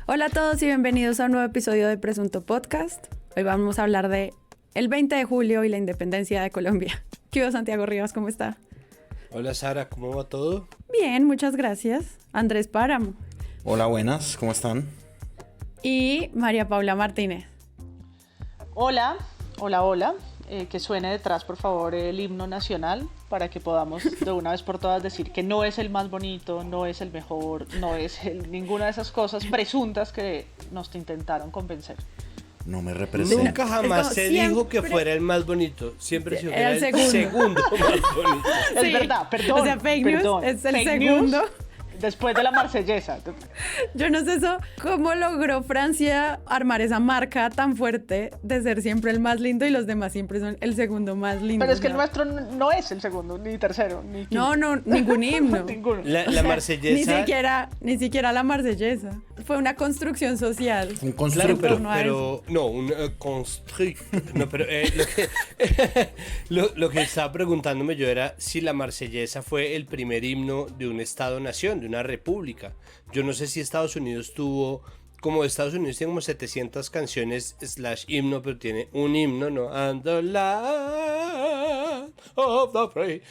Hola a todos y bienvenidos a un nuevo episodio de Presunto Podcast. Hoy vamos a hablar de el 20 de julio y la independencia de Colombia. ¿Qué hubo, Santiago Rivas? ¿Cómo está? Hola Sara, ¿cómo va todo? Bien, muchas gracias. Andrés Páramo. Hola, buenas, ¿cómo están? Y María Paula Martínez. Hola, hola. Que suene detrás, por favor, el himno nacional para que podamos de una vez por todas decir que no es el más bonito, no es el mejor, ninguna de esas cosas presuntas que nos intentaron convencer. No me representa. Nunca jamás se dijo que fuera el más bonito. Siempre se era el segundo más bonito. Es verdad, perdón. O sea, fake news es el Fake segundo. news después de la Marsellesa. Yo no sé eso, ¿cómo logró Francia armar esa marca tan fuerte de ser siempre el más lindo y los demás siempre son el segundo más lindo? Pero es que el nuestro no es el segundo, ni tercero, ni quinto. No, ningún himno. Ninguno. La Marsellesa. Ni siquiera la Marsellesa. Fue una construcción social. Un Claro, constructo. pero no, un construct. No, pero lo que estaba preguntándome yo era si la Marsellesa fue el primer himno de un Estado-nación, de una república. Yo no sé si Estados Unidos tuvo, como Estados Unidos tiene como 700 canciones / himno, pero tiene un himno, ¿no? And the land of the free.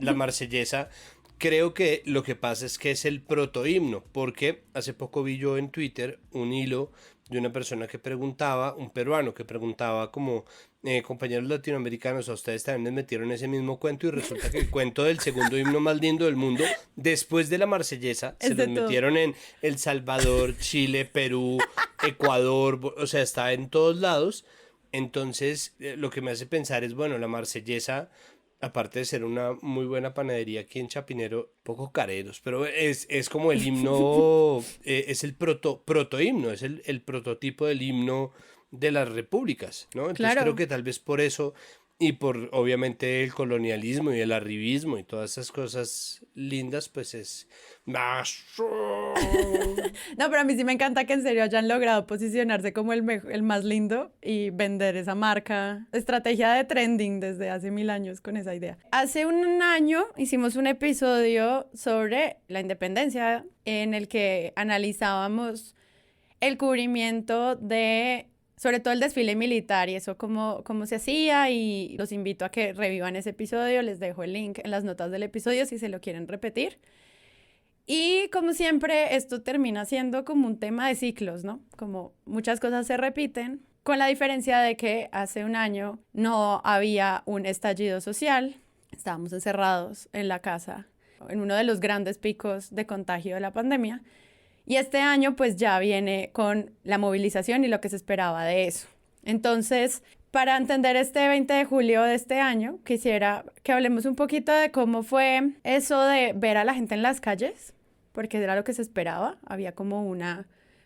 La Marsellesa. Creo que lo que pasa es que es el protohimno, porque hace poco vi yo en Twitter un hilo de una persona que preguntaba, un peruano que preguntaba como, compañeros latinoamericanos, a ustedes también les metieron ese mismo cuento, y resulta que el cuento del segundo himno más lindo del mundo, después de la Marsellesa, se los metieron en El Salvador, Chile, Perú, Ecuador, o sea, está en todos lados. Entonces, lo que me hace pensar es, bueno, la Marsellesa, aparte de ser una muy buena panadería aquí en Chapinero, poco careros, pero es como el himno, es el protohimno, es el prototipo del himno de las repúblicas, ¿no? Entonces Claro. creo que tal vez por eso, y por obviamente el colonialismo y el arribismo y todas esas cosas lindas, pues es más... No, pero a mí sí me encanta que en serio hayan logrado posicionarse como el más lindo y vender esa marca. Estrategia de trending desde hace 1000 años con esa idea. Hace un año hicimos un episodio sobre la independencia en el que analizábamos el cubrimiento de, sobre todo el desfile militar y eso cómo se hacía, y los invito a que revivan ese episodio. Les dejo el link en las notas del episodio si se lo quieren repetir. Y como siempre, esto termina siendo como un tema de ciclos, ¿no? Como muchas cosas se repiten, con la diferencia de que hace un año no había un estallido social, estábamos encerrados en la casa, en uno de los grandes picos de contagio de la pandemia, y este año pues ya viene con la movilización y lo que se esperaba de eso. Entonces, para entender este 20 de julio de este año, quisiera que hablemos un poquito de cómo fue eso de ver a la gente en las calles, porque era lo que se esperaba. Había como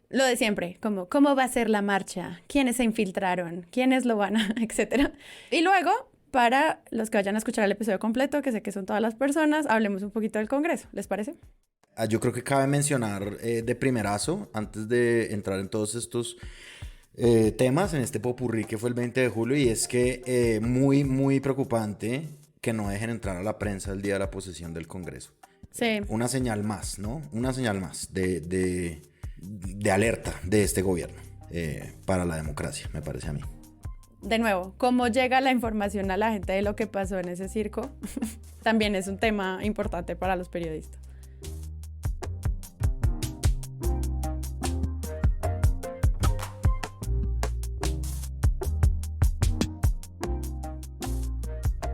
lo de siempre, como cómo va a ser la marcha, quiénes se infiltraron, quiénes lo van a, etcétera. Y luego, para los que vayan a escuchar el episodio completo, que sé que son todas las personas, hablemos un poquito del Congreso, ¿les parece? Yo creo que cabe mencionar de primerazo, antes de entrar en todos estos temas, en este popurrí que fue el 20 de julio, y es que muy, muy preocupante que no dejen entrar a la prensa el día de la posesión del Congreso. Sí. Una señal más, ¿no? Una señal más de alerta de este gobierno para la democracia, me parece a mí. De nuevo, cómo llega la información a la gente de lo que pasó en ese circo, también es un tema importante para los periodistas.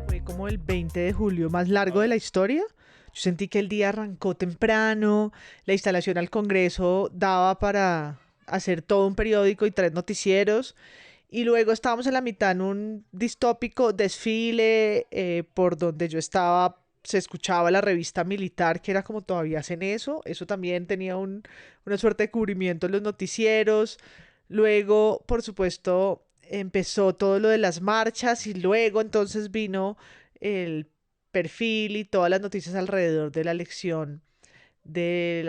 Fue como el 20 de julio más largo de la historia. Yo sentí que el día arrancó temprano, la instalación al Congreso daba para hacer todo un periódico y 3 noticieros, y luego estábamos en la mitad en un distópico desfile por donde yo estaba. Se escuchaba la revista militar, que era como todavía hacen eso también tenía una suerte de cubrimiento en los noticieros. Luego, por supuesto, empezó todo lo de las marchas, y luego entonces vino el perfil y todas las noticias alrededor de la elección de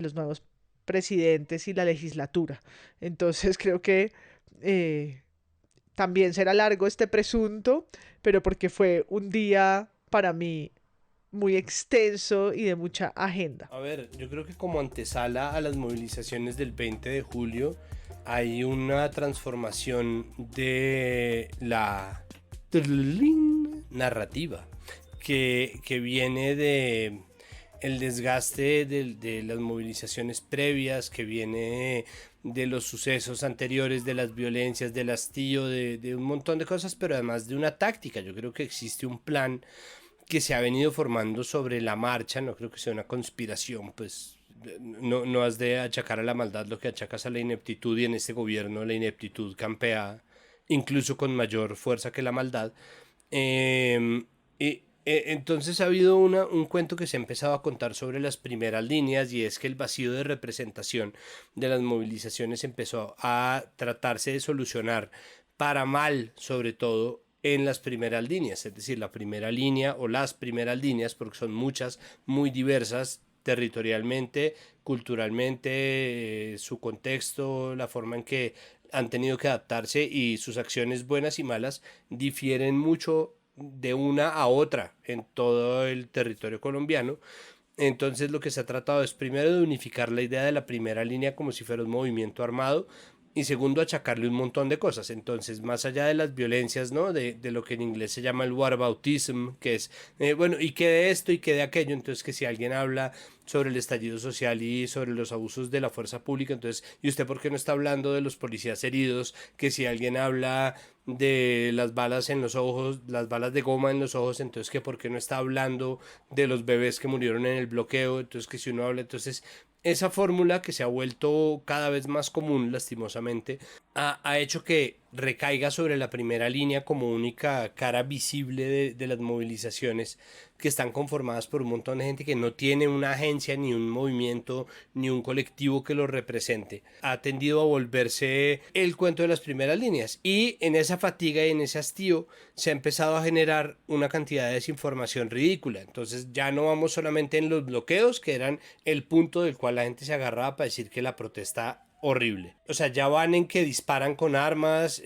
los nuevos presidentes y la legislatura. Entonces creo que también será largo este presunto, pero porque fue un día para mí muy extenso y de mucha agenda. A ver, yo creo que como antesala a las movilizaciones del 20 de julio hay una transformación de la narrativa que viene de el desgaste de las movilizaciones previas, que viene de los sucesos anteriores, de las violencias, del hastío, de un montón de cosas, pero además de una táctica. Yo creo que existe un plan que se ha venido formando sobre la marcha, no creo que sea una conspiración, pues no has de achacar a la maldad lo que achacas a la ineptitud, y en este gobierno la ineptitud campea incluso con mayor fuerza que la maldad. Entonces ha habido un cuento que se ha empezado a contar sobre las primeras líneas, y es que el vacío de representación de las movilizaciones empezó a tratarse de solucionar para mal, sobre todo en las primeras líneas, es decir, la primera línea o las primeras líneas, porque son muchas, muy diversas territorialmente, culturalmente, su contexto, la forma en que han tenido que adaptarse, y sus acciones buenas y malas difieren mucho de una a otra en todo el territorio colombiano. Entonces lo que se ha tratado es, primero, de unificar la idea de la primera línea como si fuera un movimiento armado, y segundo, achacarle un montón de cosas. Entonces, más allá de las violencias, ¿no? De lo que en inglés se llama el whataboutism, que es, bueno, y qué de esto y qué de aquello. Entonces, que si alguien habla sobre el estallido social y sobre los abusos de la fuerza pública, entonces, ¿y usted por qué no está hablando de los policías heridos? Que si alguien habla de las balas en los ojos, las balas de goma en los ojos, entonces, que por qué no está hablando de los bebés que murieron en el bloqueo. Entonces, que si uno habla, entonces esa fórmula, que se ha vuelto cada vez más común, lastimosamente, ha hecho que recaiga sobre la primera línea como única cara visible de las movilizaciones, que están conformadas por un montón de gente que no tiene una agencia, ni un movimiento, ni un colectivo que lo represente. Ha tendido a volverse el cuento de las primeras líneas, y en esa fatiga y en ese hastío se ha empezado a generar una cantidad de desinformación ridícula. Entonces ya no vamos solamente en los bloqueos, que eran el punto del cual la gente se agarraba para decir que la protesta horrible. O sea, ya van en que disparan con armas,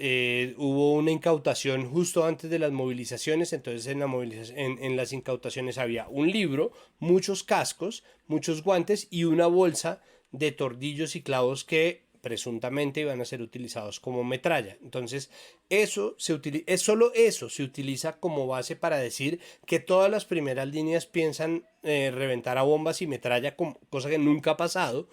hubo una incautación justo antes de las movilizaciones. Entonces en las incautaciones había un libro, muchos cascos, muchos guantes y una bolsa de tornillos y clavos que presuntamente iban a ser utilizados como metralla. Entonces solo eso se utiliza como base para decir que todas las primeras líneas piensan reventar a bombas y metralla, cosa que nunca ha pasado,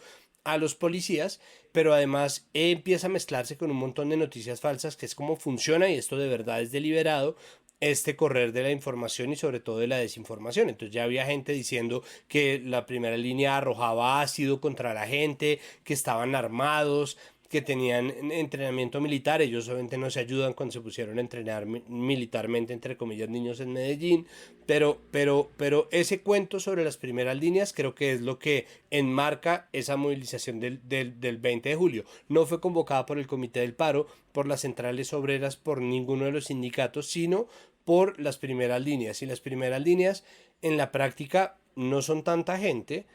a los policías, pero además empieza a mezclarse con un montón de noticias falsas, que es como funciona, y esto de verdad es deliberado, este correr de la información y sobre todo de la desinformación. Entonces ya había gente diciendo que la primera línea arrojaba ácido contra la gente, que estaban armados, que tenían entrenamiento militar. Ellos obviamente no se ayudan cuando se pusieron a entrenar militarmente, entre comillas, niños en Medellín, pero ese cuento sobre las primeras líneas creo que es lo que enmarca esa movilización del 20 de julio. No fue convocada por el Comité del Paro, por las centrales obreras, por ninguno de los sindicatos, sino por las primeras líneas. Y las primeras líneas en la práctica no son tanta gente,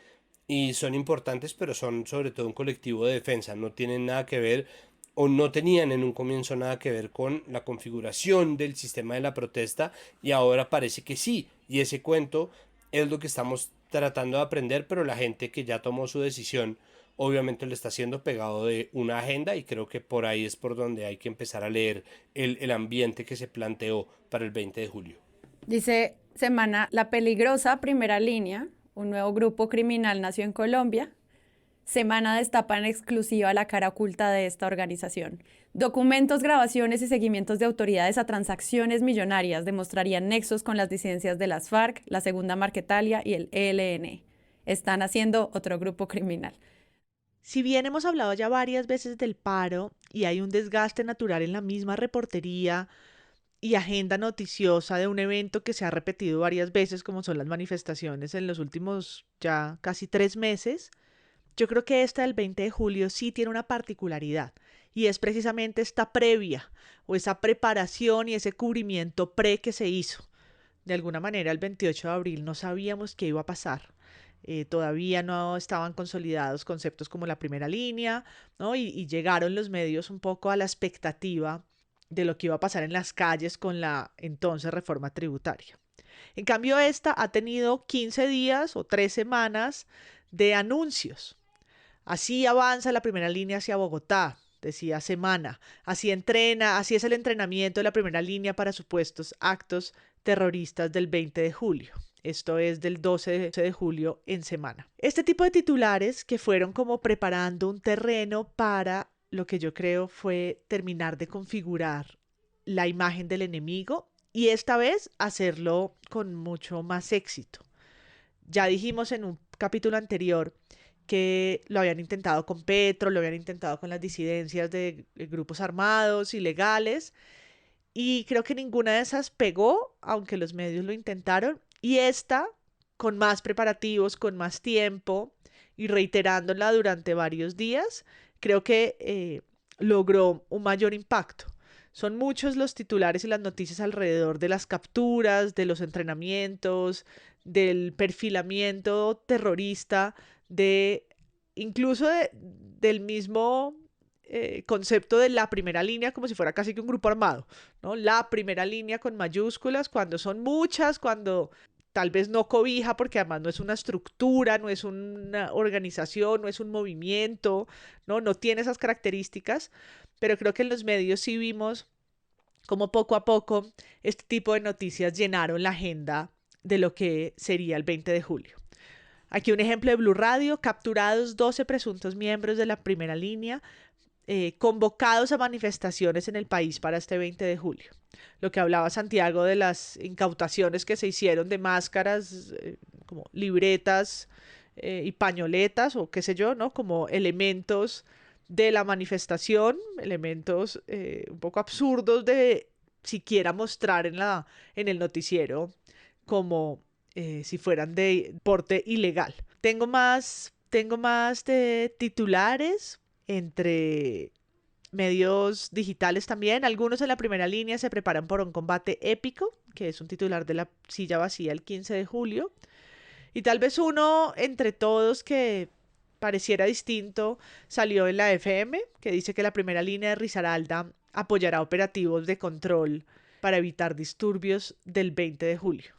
y son importantes, pero son sobre todo un colectivo de defensa. No tienen nada que ver, o no tenían en un comienzo nada que ver, con la configuración del sistema de la protesta, y ahora parece que sí, y ese cuento es lo que estamos tratando de aprender, pero la gente que ya tomó su decisión obviamente le está siendo pegado de una agenda, y creo que por ahí es por donde hay que empezar a leer el ambiente que se planteó para el 20 de julio. Dice Semana: la peligrosa primera línea, un nuevo grupo criminal, nació en Colombia. Semana destapa en exclusiva la cara oculta de esta organización. Documentos, grabaciones y seguimientos de autoridades a transacciones millonarias demostrarían nexos con las disidencias de las FARC, la Segunda Marquetalia y el ELN. Están haciendo otro grupo criminal. Si bien hemos hablado ya varias veces del paro y hay un desgaste natural en la misma reportería y agenda noticiosa de un evento que se ha repetido varias veces, como son las manifestaciones en los últimos ya casi 3 meses, yo creo que esta del 20 de julio sí tiene una particularidad, y es precisamente esta previa o esa preparación y ese cubrimiento que se hizo. De alguna manera, el 28 de abril no sabíamos qué iba a pasar. Todavía no estaban consolidados conceptos como la primera línea, ¿no? Y llegaron los medios un poco a la expectativa de lo que iba a pasar en las calles con la entonces reforma tributaria. En cambio, esta ha tenido 15 días o 3 semanas de anuncios. Así avanza la primera línea hacia Bogotá, decía Semana. Así es el entrenamiento de la primera línea para supuestos actos terroristas del 20 de julio. Esto es del 12 de julio en Semana. Este tipo de titulares que fueron como preparando un terreno para lo que yo creo fue terminar de configurar la imagen del enemigo y esta vez hacerlo con mucho más éxito. Ya dijimos en un capítulo anterior que lo habían intentado con Petro, lo habían intentado con las disidencias de grupos armados ilegales y creo que ninguna de esas pegó, aunque los medios lo intentaron, y esta, con más preparativos, con más tiempo y reiterándola durante varios días, creo que logró un mayor impacto. Son muchos los titulares y las noticias alrededor de las capturas, de los entrenamientos, del perfilamiento terrorista, del mismo concepto de la primera línea como si fuera casi que un grupo armado, ¿no? La primera línea con mayúsculas, cuando son muchas, cuando tal vez no cobija, porque además no es una estructura, no es una organización, no es un movimiento, no tiene esas características, pero creo que en los medios sí vimos como poco a poco este tipo de noticias llenaron la agenda de lo que sería el 20 de julio. Aquí un ejemplo de Blue Radio: capturados 12 presuntos miembros de la primera línea, convocados a manifestaciones en el país para este 20 de julio. Lo que hablaba Santiago de las incautaciones que se hicieron de máscaras, como libretas y pañoletas o qué sé yo, ¿no? Como elementos de la manifestación, elementos un poco absurdos de siquiera mostrar en el noticiero como si fueran de porte ilegal. Tengo más de titulares entre medios digitales también. Algunos en la primera línea se preparan por un combate épico, que es un titular de La Silla Vacía el 15 de julio. Y tal vez uno entre todos que pareciera distinto salió en la FM, que dice que la primera línea de Risaralda apoyará operativos de control para evitar disturbios del 20 de julio.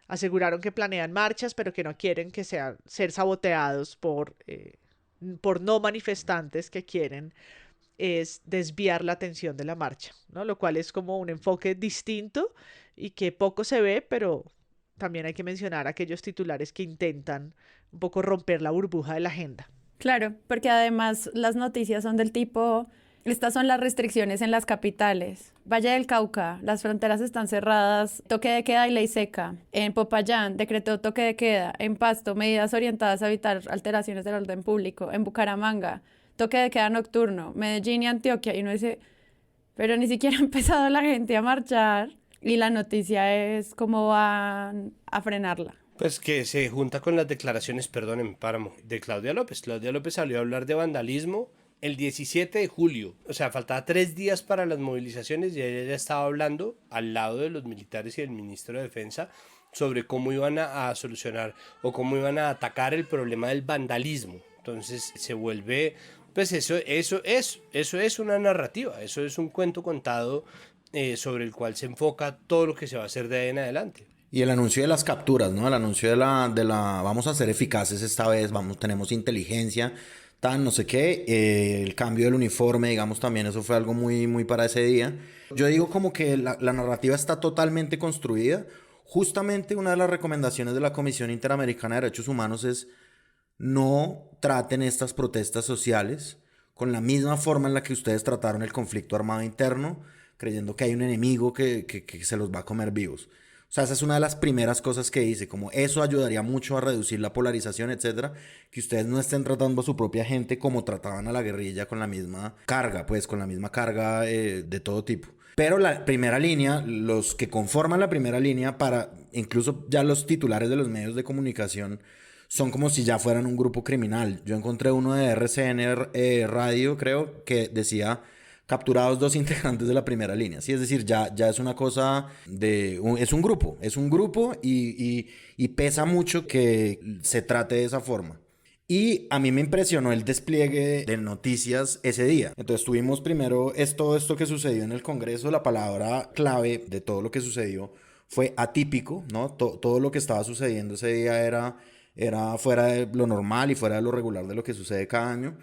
Aseguraron que planean marchas, pero que no quieren que ser saboteados por no manifestantes que quieren es desviar la atención de la marcha, ¿no? Lo cual es como un enfoque distinto y que poco se ve, pero también hay que mencionar aquellos titulares que intentan un poco romper la burbuja de la agenda. Claro, porque además las noticias son del tipo: estas son las restricciones en las capitales. Valle del Cauca, las fronteras están cerradas, toque de queda y ley seca. En Popayán, decretó toque de queda. En Pasto, medidas orientadas a evitar alteraciones del orden público. En Bucaramanga, toque de queda nocturno. Medellín y Antioquia. Y uno dice, pero ni siquiera ha empezado la gente a marchar. Y la noticia es cómo van a frenarla. Pues que se junta con las declaraciones, perdón, Páramo, de Claudia López. Claudia López salió a hablar de vandalismo el 17 de julio, o sea, faltaba 3 días para las movilizaciones y ella ya estaba hablando al lado de los militares y del ministro de Defensa sobre cómo iban a solucionar o cómo iban a atacar el problema del vandalismo. Entonces se vuelve, pues eso es una narrativa, eso es un cuento contado sobre el cual se enfoca todo lo que se va a hacer de ahí en adelante. Y el anuncio de las capturas, ¿no? El anuncio de la vamos a ser eficaces esta vez, tenemos inteligencia, no sé qué, el cambio del uniforme, digamos, también eso fue algo muy, muy para ese día. Yo digo como que la narrativa está totalmente construida. Justamente una de las recomendaciones de la Comisión Interamericana de Derechos Humanos es: no traten estas protestas sociales con la misma forma en la que ustedes trataron el conflicto armado interno, creyendo que hay un enemigo que se los va a comer vivos. O sea, esa es una de las primeras cosas que dice, como eso ayudaría mucho a reducir la polarización, etcétera, que ustedes no estén tratando a su propia gente como trataban a la guerrilla con la misma carga, de todo tipo. Pero la primera línea, los que conforman la primera línea, incluso ya los titulares de los medios de comunicación, son como si ya fueran un grupo criminal. Yo encontré uno de RCN Radio, creo, que decía: capturados 2 integrantes de la primera línea. Sí, es decir, ya es una cosa es un grupo y pesa mucho que se trate de esa forma. Y a mí me impresionó el despliegue de noticias ese día. Entonces tuvimos primero todo esto que sucedió en el Congreso. La palabra clave de todo lo que sucedió fue atípico, ¿no? Todo lo que estaba sucediendo ese día era fuera de lo normal y fuera de lo regular de lo que sucede cada año.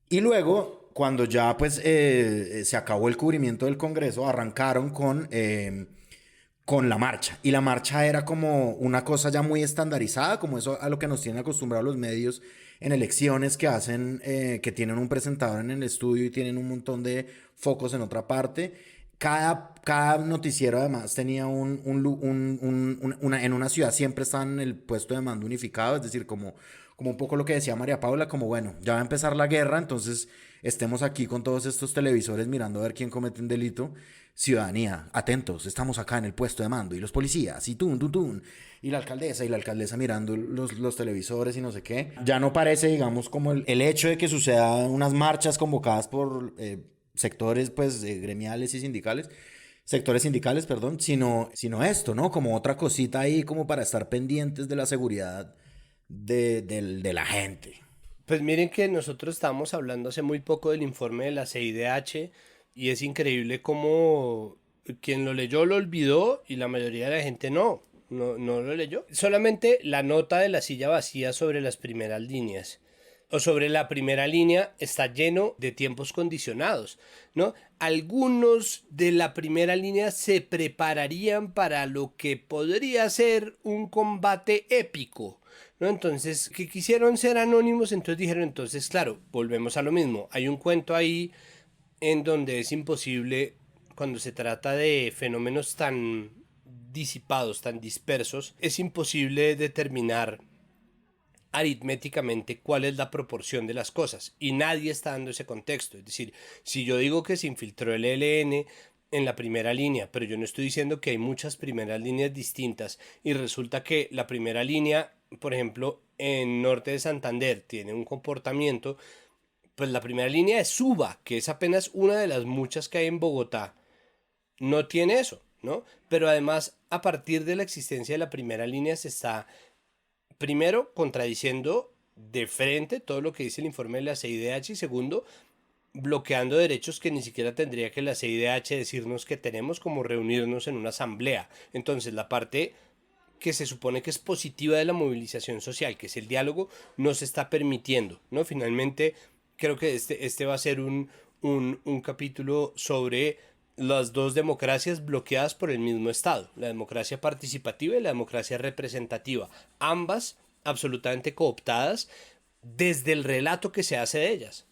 Y luego, cuando ya pues se acabó el cubrimiento del Congreso, arrancaron con la marcha. Y la marcha era como una cosa ya muy estandarizada, como eso a lo que nos tienen acostumbrados los medios en elecciones que hacen, que tienen un presentador en el estudio y tienen un montón de focos en otra parte. Cada noticiero además tenía en una ciudad siempre estaban en el puesto de mando unificado, es decir, como un poco lo que decía María Paula, como bueno, ya va a empezar la guerra, entonces estemos aquí con todos estos televisores mirando a ver quién comete un delito. Ciudadanía, atentos, estamos acá en el puesto de mando, y los policías, y y la alcaldesa mirando los televisores y no sé qué. Ya no parece, digamos, como el hecho de que sucedan unas marchas convocadas por sectores, pues, gremiales y sindicales, sectores sindicales, perdón, sino esto, ¿no? Como otra cosita ahí, como para estar pendientes de la seguridad de la gente. Pues miren que nosotros estábamos hablando hace muy poco del informe de la CIDH y es increíble cómo quien lo leyó lo olvidó y la mayoría de la gente no lo leyó. Solamente la nota de la silla vacía sobre las primeras líneas o sobre la primera línea está lleno de tiempos condicionados, ¿no? Algunos de la primera línea se prepararían para lo que podría ser un combate épico, ¿no? Entonces, que quisieron ser anónimos, entonces dijeron, entonces, claro, volvemos a lo mismo. Hay un cuento ahí en donde es imposible, cuando se trata de fenómenos tan disipados, tan dispersos, es imposible determinar aritméticamente cuál es la proporción de las cosas y nadie está dando ese contexto. Es decir, si yo digo que se infiltró el ELN en la primera línea, pero yo no estoy diciendo que hay muchas primeras líneas distintas y resulta que la primera línea, por ejemplo, en Norte de Santander tiene un comportamiento, pues la primera línea de Suba, que es apenas una de las muchas que hay en Bogotá, no tiene eso, ¿no? Pero además, a partir de la existencia de la primera línea se está primero contradiciendo de frente todo lo que dice el informe de la CIDH y segundo, bloqueando derechos que ni siquiera tendría que la CIDH decirnos que tenemos, como reunirnos en una asamblea. Entonces la parte que se supone que es positiva de la movilización social, que es el diálogo, no se está permitiendo, ¿no? Finalmente creo que este va a ser un capítulo sobre las dos democracias bloqueadas por el mismo Estado, la democracia participativa y la democracia representativa, ambas absolutamente cooptadas desde el relato que se hace de ellas.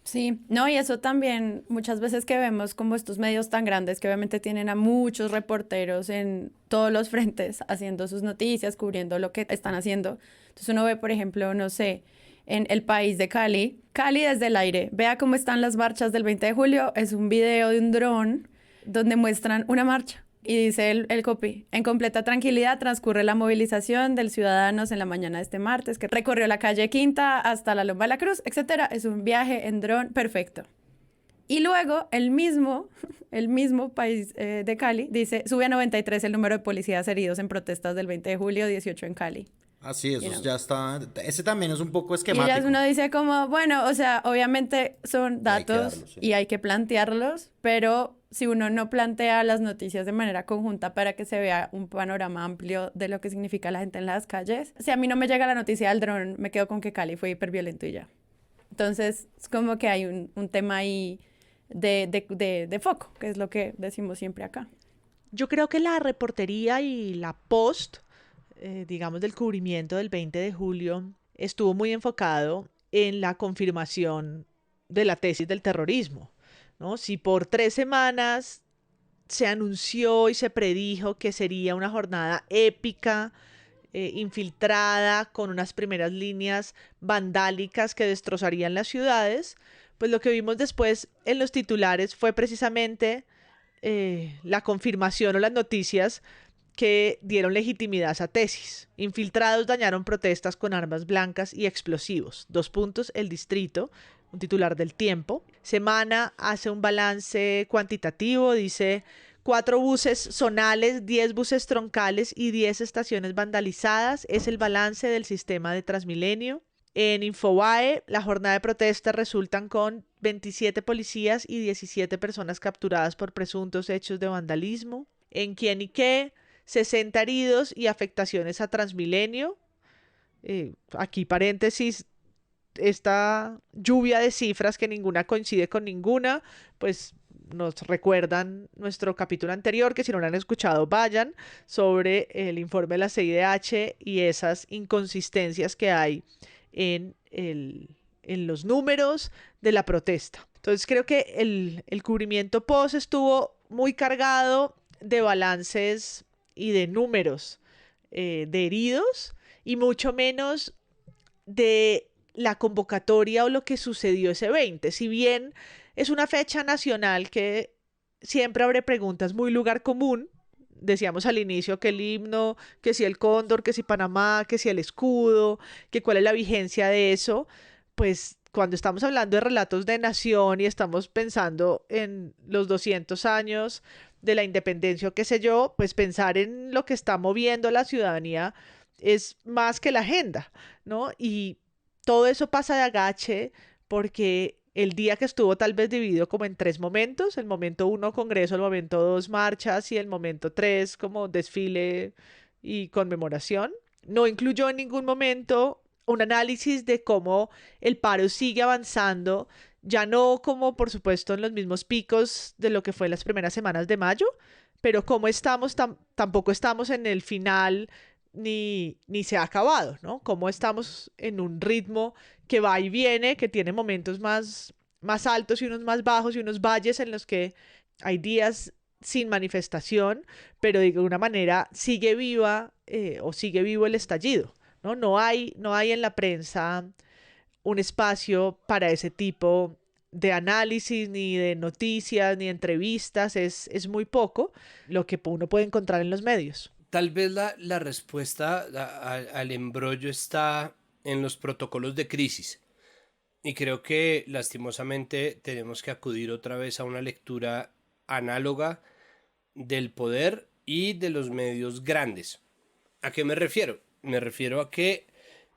Sí, no, y eso también muchas veces que vemos como estos medios tan grandes que obviamente tienen a muchos reporteros en todos los frentes haciendo sus noticias, cubriendo lo que están haciendo. Entonces uno ve, por ejemplo, no sé, en El País de Cali desde el aire, vea cómo están las marchas del 20 de julio, es un video de un dron donde muestran una marcha y dice el copy, en completa tranquilidad transcurre la movilización del ciudadanos en la mañana de este martes que recorrió la calle Quinta hasta la Loma de la Cruz, etcétera, es un viaje en dron perfecto. Y luego el mismo País de Cali dice, sube a 93 el número de policías heridos en protestas del 20 de julio, 18 en Cali. Así, eso ya está. Ese también es un poco esquemático. Y ya uno dice como, bueno, o sea, obviamente son datos y hay que plantearlos, pero si uno no plantea las noticias de manera conjunta para que se vea un panorama amplio de lo que significa la gente en las calles, si a mí no me llega la noticia del dron, me quedo con que Cali fue hiperviolento y ya. Entonces, es como que hay un tema ahí de foco, que es lo que decimos siempre acá. Yo creo que la reportería y la post, digamos, del cubrimiento del 20 de julio estuvo muy enfocado en la confirmación de la tesis del terrorismo, ¿no? Si por 3 semanas se anunció y se predijo que sería una jornada épica, infiltrada, con unas primeras líneas vandálicas que destrozarían las ciudades, pues lo que vimos después en los titulares fue precisamente la confirmación o las noticias que dieron legitimidad a esa tesis. Infiltrados dañaron protestas con armas blancas y explosivos. El Distrito, un titular del Tiempo. Semana hace un balance cuantitativo, dice 4 buses zonales, 10 buses troncales y 10 estaciones vandalizadas. Es el balance del sistema de Transmilenio. En Infobae, la jornada de protesta resultan con 27 policías y 17 personas capturadas por presuntos hechos de vandalismo. en quién y qué, 60 heridos y afectaciones a Transmilenio. Aquí paréntesis, esta lluvia de cifras que ninguna coincide con ninguna, pues nos recuerdan nuestro capítulo anterior, que si no lo han escuchado, vayan, sobre el informe de la CIDH y esas inconsistencias que hay en los números de la protesta. Entonces creo que el cubrimiento post estuvo muy cargado de balances y de números de heridos y mucho menos de la convocatoria o lo que sucedió ese 20. Si bien es una fecha nacional que siempre abre preguntas muy lugar común, decíamos al inicio que el himno, que si el cóndor, que si Panamá, que si el escudo, que cuál es la vigencia de eso, pues cuando estamos hablando de relatos de nación y estamos pensando en los 200 años de la independencia o qué sé yo, pues pensar en lo que está moviendo la ciudadanía es más que la agenda, ¿no? Y todo eso pasa de agache porque el día que estuvo tal vez dividido como en 3 momentos, el momento 1 congreso, el momento 2 marchas y el momento 3 como desfile y conmemoración, no incluyó en ningún momento un análisis de cómo el paro sigue avanzando, ya no como por supuesto en los mismos picos de lo que fue las primeras semanas de mayo, pero cómo estamos, tampoco estamos en el final ni se ha acabado, ¿no? Cómo estamos en un ritmo que va y viene, que tiene momentos más altos y unos más bajos y unos valles en los que hay días sin manifestación, pero de alguna manera sigue viva o sigue vivo el estallido, ¿no? No hay en la prensa un espacio para ese tipo de análisis, ni de noticias, ni entrevistas, es muy poco lo que uno puede encontrar en los medios. Tal vez la respuesta al embrollo está en los protocolos de crisis. Y creo que lastimosamente tenemos que acudir otra vez a una lectura análoga del poder y de los medios grandes. ¿A qué me refiero? Me refiero a que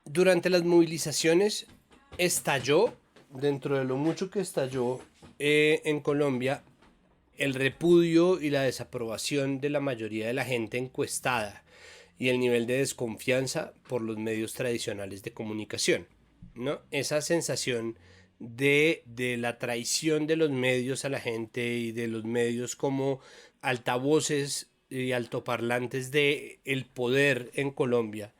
durante las movilizaciones estalló, dentro de lo mucho que estalló en Colombia, el repudio y la desaprobación de la mayoría de la gente encuestada y el nivel de desconfianza por los medios tradicionales de comunicación, ¿no? Esa sensación de la traición de los medios a la gente y de los medios como altavoces y altoparlantes de el poder en Colombia.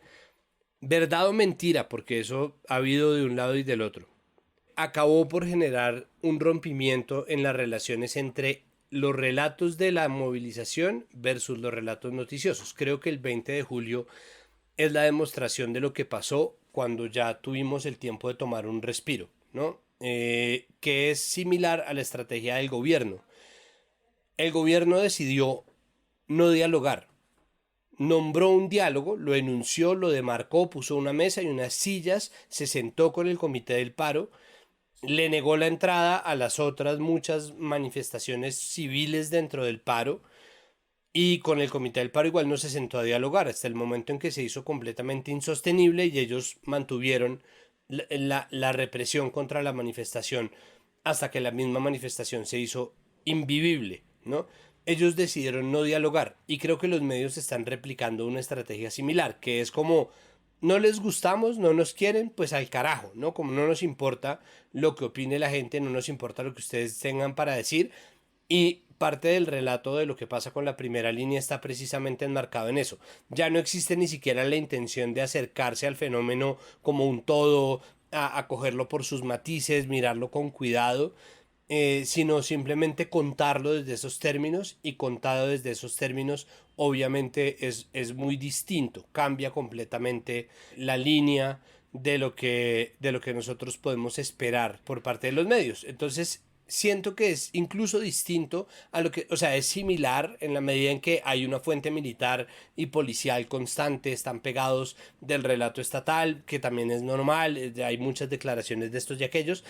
Verdad o mentira, porque eso ha habido de un lado y del otro. Acabó por generar un rompimiento en las relaciones entre los relatos de la movilización versus los relatos noticiosos. Creo que el 20 de julio es la demostración de lo que pasó cuando ya tuvimos el tiempo de tomar un respiro, ¿no? Que es similar a la estrategia del gobierno. El gobierno decidió no dialogar. Nombró un diálogo, lo enunció, lo demarcó, puso una mesa y unas sillas, se sentó con el comité del paro, le negó la entrada a las otras muchas manifestaciones civiles dentro del paro y con el comité del paro igual no se sentó a dialogar hasta el momento en que se hizo completamente insostenible y ellos mantuvieron la represión contra la manifestación hasta que la misma manifestación se hizo invivible, ¿no? Ellos decidieron no dialogar y creo que los medios están replicando una estrategia similar, que es como no les gustamos, no nos quieren, pues al carajo, ¿no? Como no nos importa lo que opine la gente, no nos importa lo que ustedes tengan para decir. Y parte del relato de lo que pasa con la primera línea está precisamente enmarcado en eso. Ya no existe ni siquiera la intención de acercarse al fenómeno como un todo, a cogerlo por sus matices, mirarlo con cuidado, sino simplemente contarlo desde esos términos, y contado desde esos términos obviamente es muy distinto, cambia completamente la línea de lo que nosotros podemos esperar por parte de los medios. Entonces siento que es incluso distinto a lo que, o sea, es similar en la medida en que hay una fuente militar y policial constante, están pegados del relato estatal, que también es normal, hay muchas declaraciones de estos y aquellos.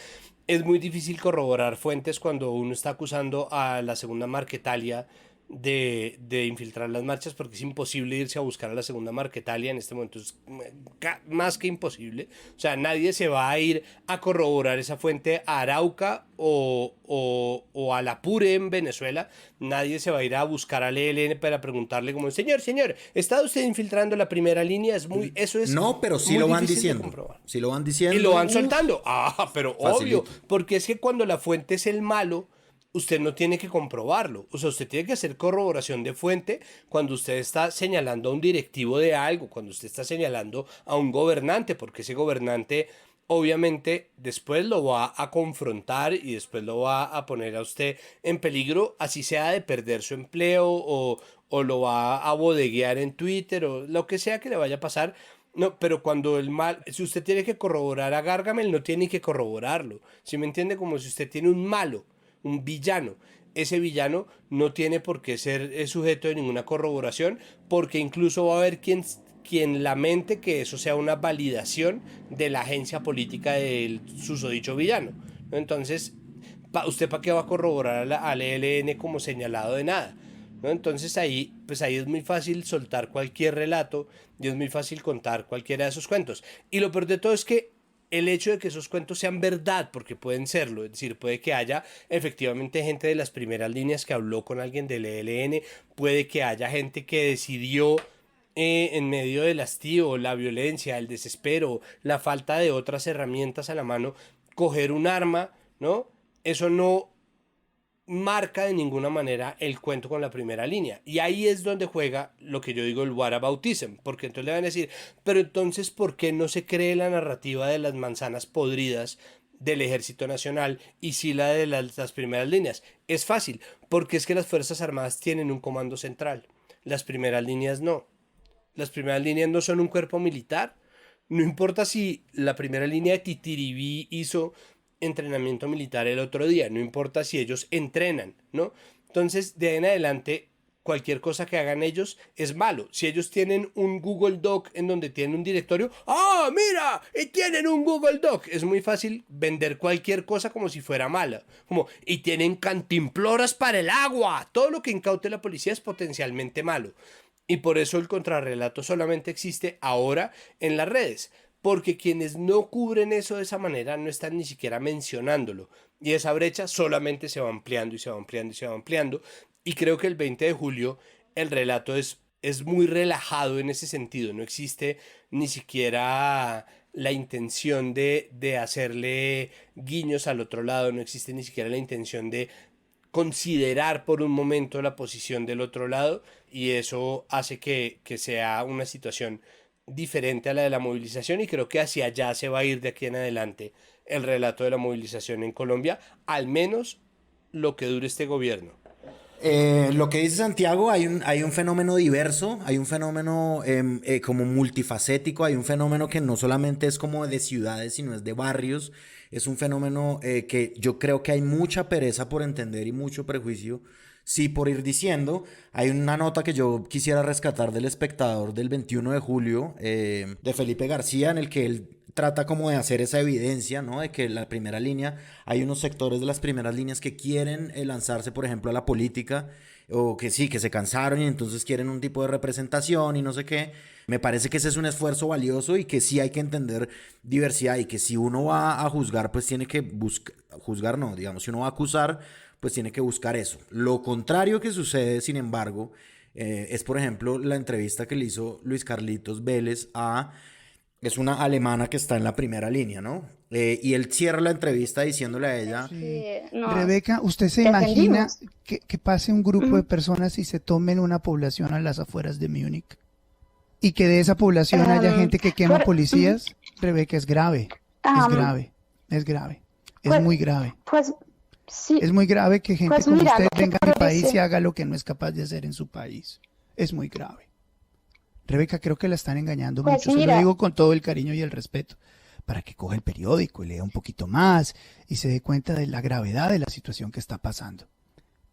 Es muy difícil corroborar fuentes cuando uno está acusando a la segunda Marquetalia de infiltrar las marchas, porque es imposible irse a buscar a la segunda Marquetalia en este momento, es más que imposible. O sea, nadie se va a ir a corroborar esa fuente a Arauca o al Apure en Venezuela. Nadie se va a ir a buscar al ELN para preguntarle como, señor, ¿está usted infiltrando la primera línea? Eso es No, pero sí muy lo van difícil de diciendo. comprobar. Sí lo van diciendo. Y lo van soltando. Pero Facilito. obvio, porque es que cuando la fuente es el malo, usted no tiene que comprobarlo. O sea, usted tiene que hacer corroboración de fuente cuando usted está señalando a un directivo de algo, cuando usted está señalando a un gobernante, porque ese gobernante obviamente después lo va a confrontar y después lo va a poner a usted en peligro, así sea de perder su empleo o lo va a bodeguear en Twitter o lo que sea que le vaya a pasar. No, pero cuando si usted tiene que corroborar a Gargamel, no tiene que corroborarlo. ¿Sí me entiende? Como si usted tiene un malo, un villano. Ese villano no tiene por qué ser sujeto de ninguna corroboración, porque incluso va a haber quien lamente que eso sea una validación de la agencia política del susodicho villano, ¿no? Entonces, ¿usted para qué va a corroborar al ELN como señalado de nada? ¿No? Entonces ahí es muy fácil soltar cualquier relato y es muy fácil contar cualquiera de esos cuentos. Y lo peor de todo es que el hecho de que esos cuentos sean verdad, porque pueden serlo, es decir, puede que haya efectivamente gente de las primeras líneas que habló con alguien del ELN, puede que haya gente que decidió en medio del hastío, la violencia, el desespero, la falta de otras herramientas a la mano, coger un arma, ¿no? Eso no marca de ninguna manera el cuento con la primera línea. Y ahí es donde juega lo que yo digo el whataboutism, porque entonces le van a decir, pero entonces ¿por qué no se cree la narrativa de las manzanas podridas del Ejército Nacional y sí la de las primeras líneas? Es fácil, porque es que las Fuerzas Armadas tienen un comando central, las primeras líneas no. Las primeras líneas no son un cuerpo militar. No importa si la primera línea de Titiribí hizo entrenamiento militar el otro día, no importa si ellos entrenan, ¿no? Entonces, de ahí en adelante, cualquier cosa que hagan ellos es malo. Si ellos tienen un Google Doc en donde tienen un directorio, ¡ah, mira! Y tienen un Google Doc. Es muy fácil vender cualquier cosa como si fuera mala. Como, y tienen cantimploras para el agua. Todo lo que incaute la policía es potencialmente malo. Y por eso el contrarrelato solamente existe ahora en las redes. Porque quienes no cubren eso de esa manera no están ni siquiera mencionándolo. Y esa brecha solamente se va ampliando y se va ampliando y se va ampliando. Y creo que el 20 de julio el relato es muy relajado en ese sentido. No existe ni siquiera la intención de hacerle guiños al otro lado. No existe ni siquiera la intención de considerar por un momento la posición del otro lado. Y eso hace que sea una situación diferente a la de la movilización, y creo que hacia allá se va a ir de aquí en adelante el relato de la movilización en Colombia, al menos lo que dure este gobierno. Lo que dice Santiago, hay un fenómeno diverso, hay un fenómeno como multifacético, hay un fenómeno que no solamente es como de ciudades, sino es de barrios, es un fenómeno que yo creo que hay mucha pereza por entender y mucho prejuicio. Sí, por ir diciendo, hay una nota que yo quisiera rescatar del Espectador del 21 de julio, de Felipe García, en el que él trata como de hacer esa evidencia, ¿no? De que la primera línea, hay unos sectores de las primeras líneas que quieren lanzarse, por ejemplo, a la política, o que sí, que se cansaron y entonces quieren un tipo de representación y no sé qué. Me parece que ese es un esfuerzo valioso y que sí hay que entender diversidad, y que si uno va a juzgar, pues tiene que buscar, juzgar no, digamos, si uno va a acusar, pues tiene que buscar eso. Lo contrario que sucede, sin embargo, es, por ejemplo, la entrevista que le hizo Luis Carlitos Vélez es una alemana que está en la primera línea, ¿no? Y él cierra la entrevista diciéndole a ella... Sí, no. Rebeca, ¿usted se imagina que pase un grupo de personas y se tomen una población a las afueras de Múnich? Y que de esa población haya gente que quema policías. Rebeca, es grave, es grave, es grave, es muy grave. Pues sí. Es muy grave que gente Pues como mira, usted lo que venga a mi país parece- y haga lo que no es capaz de hacer en su país. Es muy grave. Rebeca, creo que la están engañando Pues mucho. Se lo mira. digo con todo el cariño y el respeto, para que coja el periódico y lea un poquito más y se dé cuenta de la gravedad de la situación que está pasando.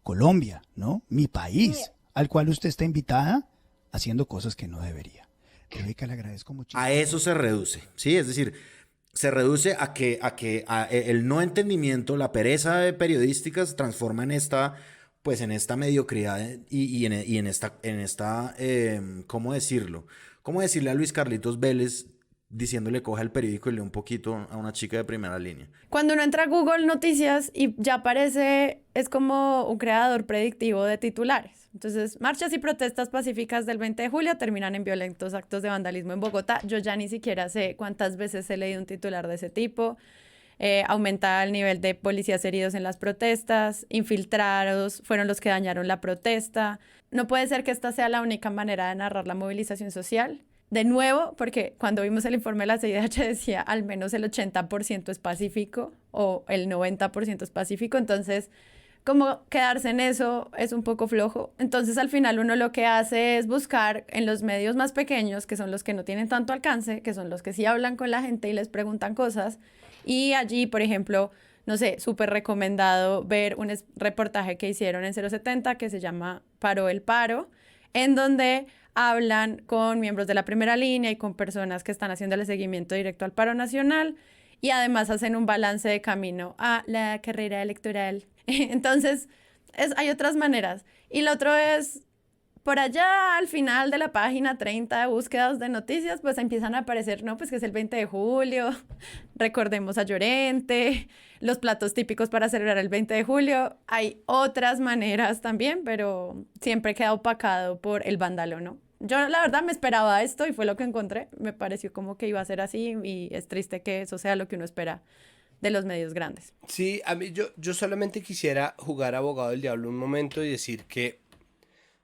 Colombia, ¿no? Mi país, al cual usted está invitada haciendo cosas que no debería. Rebeca, le agradezco muchísimo. A eso se reduce, ¿sí? Es decir, se reduce a que el no entendimiento, la pereza periodística se transforma en esta pues en esta mediocridad y en esta ¿cómo decirlo? ¿Cómo decirle a Luis Carlitos Vélez diciéndole coja el periódico y lee un poquito a una chica de primera línea? Cuando uno entra a Google Noticias y ya aparece, es como un creador predictivo de titulares. Entonces, marchas y protestas pacíficas del 20 de julio terminan en violentos actos de vandalismo en Bogotá. Yo ya ni siquiera sé cuántas veces he leído un titular de ese tipo. Aumenta el nivel de policías heridos en las protestas, infiltrados fueron los que dañaron la protesta. No puede ser que esta sea la única manera de narrar la movilización social. De nuevo, porque cuando vimos el informe de la CIDH decía al menos el 80% es pacífico o el 90% es pacífico, entonces como quedarse en eso es un poco flojo. Entonces al final uno lo que hace es buscar en los medios más pequeños, que son los que no tienen tanto alcance, que son los que sí hablan con la gente y les preguntan cosas. Y allí, por ejemplo, no sé, súper recomendado ver un reportaje que hicieron en 070 que se llama Paró el Paro, en donde hablan con miembros de la primera línea y con personas que están haciendo el seguimiento directo al paro nacional y además hacen un balance de camino a la carrera electoral. Entonces, hay otras maneras. Y lo otro es, por allá al final de la página 30 de búsquedas de noticias, pues empiezan a aparecer, ¿no? Pues que es el 20 de julio, recordemos a Llorente, los platos típicos para celebrar el 20 de julio. Hay otras maneras también, pero siempre queda opacado por el vándalo, ¿no? Yo la verdad me esperaba esto y fue lo que encontré. Me pareció como que iba a ser así y es triste que eso sea lo que uno espera de los medios grandes. Sí, a mí yo solamente quisiera jugar abogado del diablo un momento y decir que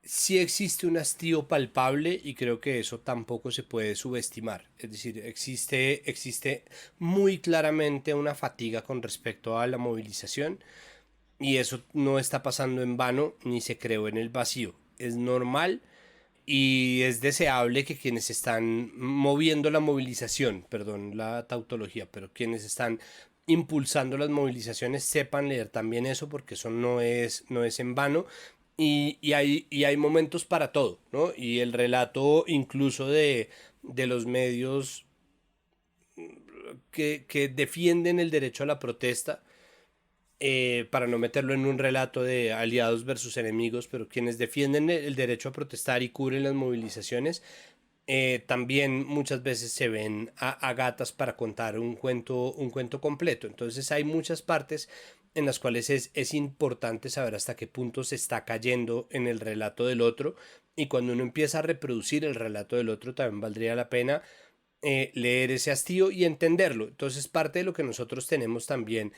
sí existe un hastío palpable y creo que eso tampoco se puede subestimar. Es decir, existe muy claramente una fatiga con respecto a la movilización y eso no está pasando en vano ni se creó en el vacío. Es normal y es deseable que quienes están moviendo la movilización, perdón la tautología, pero quienes están impulsando las movilizaciones sepan leer también eso, porque eso no es en vano. Y hay momentos para todo, ¿no? Y el relato incluso de los medios que defienden el derecho a la protesta, para no meterlo en un relato de aliados versus enemigos, pero quienes defienden el derecho a protestar y cubren las movilizaciones, también muchas veces se ven a gatas para contar un cuento completo. Entonces hay muchas partes en las cuales es importante saber hasta qué punto se está cayendo en el relato del otro, y cuando uno empieza a reproducir el relato del otro también valdría la pena leer ese hastío y entenderlo. Entonces parte de lo que nosotros tenemos también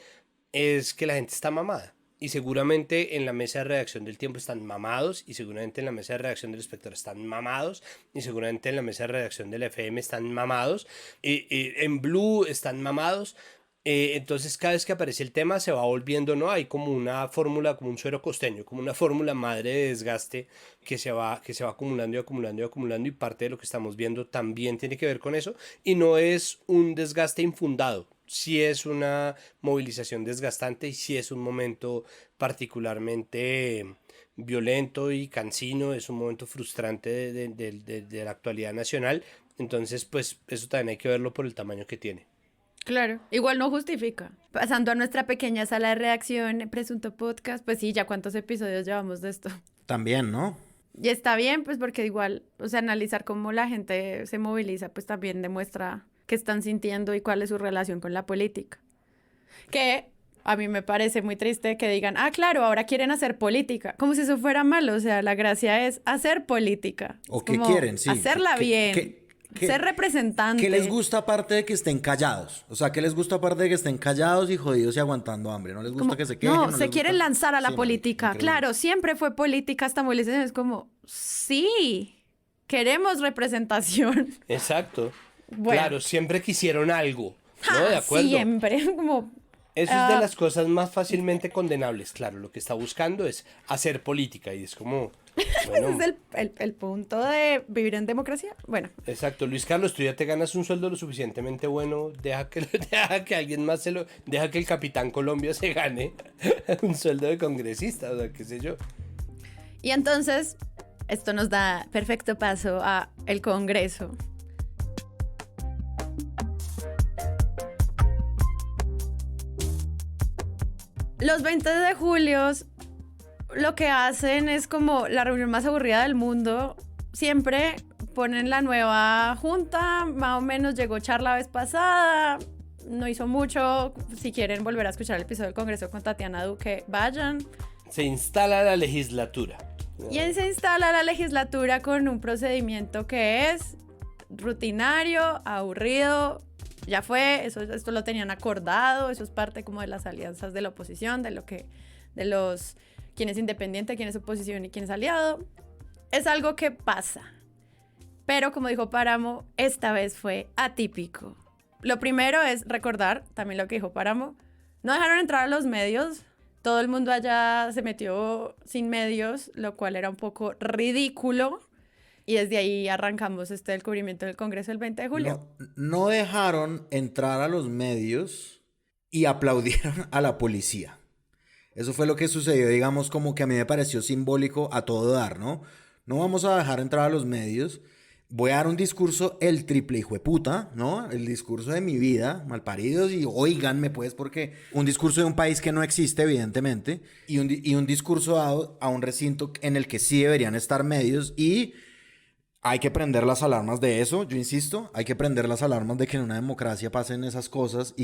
es que la gente está mamada. Y seguramente en la mesa de redacción del Tiempo están mamados, y seguramente en la mesa de redacción del Espectador están mamados, y seguramente en la mesa de redacción del FM están mamados, en Blue están mamados. Entonces cada vez que aparece el tema se va volviendo, ¿no? Hay como una fórmula, como un suero costeño, como una fórmula madre de desgaste que se va acumulando y acumulando y acumulando, y parte de lo que estamos viendo también tiene que ver con eso, y no es un desgaste infundado. Sí es una movilización desgastante y sí es un momento particularmente violento y cansino, es un momento frustrante de la actualidad nacional. Entonces, pues eso también hay que verlo por el tamaño que tiene. Claro, igual no justifica. Pasando a nuestra pequeña sala de redacción, Presunto Podcast, pues sí, ya cuántos episodios llevamos de esto. También, ¿no? Y está bien, pues porque igual, o sea, analizar cómo la gente se moviliza, pues también demuestra qué están sintiendo y cuál es su relación con la política. Que a mí me parece muy triste que digan, ah, claro, ahora quieren hacer política, como si eso fuera malo. O sea, la gracia es hacer política. O que quieren, sí. Hacerla bien. Ser representante. ¿Qué les gusta aparte de que estén callados? O sea, ¿qué les gusta aparte de que estén callados y jodidos y aguantando hambre? ¿No les gusta que se quejen? No, se quieren lanzar a la política. Increíble. Claro, siempre fue política esta movilización. Es como, sí, queremos representación. Exacto. Bueno. Claro, siempre quisieron algo, ¿no? De acuerdo. Siempre, como... Eso es de las cosas más fácilmente condenables. Claro, lo que está buscando es hacer política y es como... Bueno, ese es el punto de vivir en democracia. Bueno. Exacto. Luis Carlos, tú ya te ganas un sueldo lo suficientemente bueno. Deja que alguien más deja que el Capitán Colombia se gane un sueldo de congresista, o sea, qué sé yo. Y entonces, esto nos da perfecto paso a el Congreso. Los 20 de julio, lo que hacen es como la reunión más aburrida del mundo. Siempre ponen la nueva junta, más o menos llegó Char la vez pasada, no hizo mucho. Si quieren volver a escuchar el episodio del Congreso con Tatiana Duque, vayan. Se instala la legislatura. Y se instala la legislatura con un procedimiento que es rutinario, aburrido. Ya fue, esto lo tenían acordado, eso es parte como de las alianzas de la oposición, de los quién es independiente, quién es oposición y quién es aliado. Es algo que pasa. Pero como dijo Páramo, esta vez fue atípico. Lo primero es recordar, también lo que dijo Páramo, no dejaron entrar a los medios. Todo el mundo allá se metió sin medios, lo cual era un poco ridículo. Y desde ahí arrancamos el cubrimiento del Congreso el 20 de julio. No dejaron entrar a los medios y aplaudieron a la policía. Eso fue lo que sucedió, digamos, como que a mí me pareció simbólico a todo dar, ¿no? No vamos a dejar entrar a los medios. Voy a dar un discurso el triple hijueputa, ¿no? El discurso de mi vida, malparidos, y oíganme pues, porque un discurso de un país que no existe, evidentemente, y un discurso dado a un recinto en el que sí deberían estar medios, y hay que prender las alarmas de eso, yo insisto, hay que prender las alarmas de que en una democracia pasen esas cosas y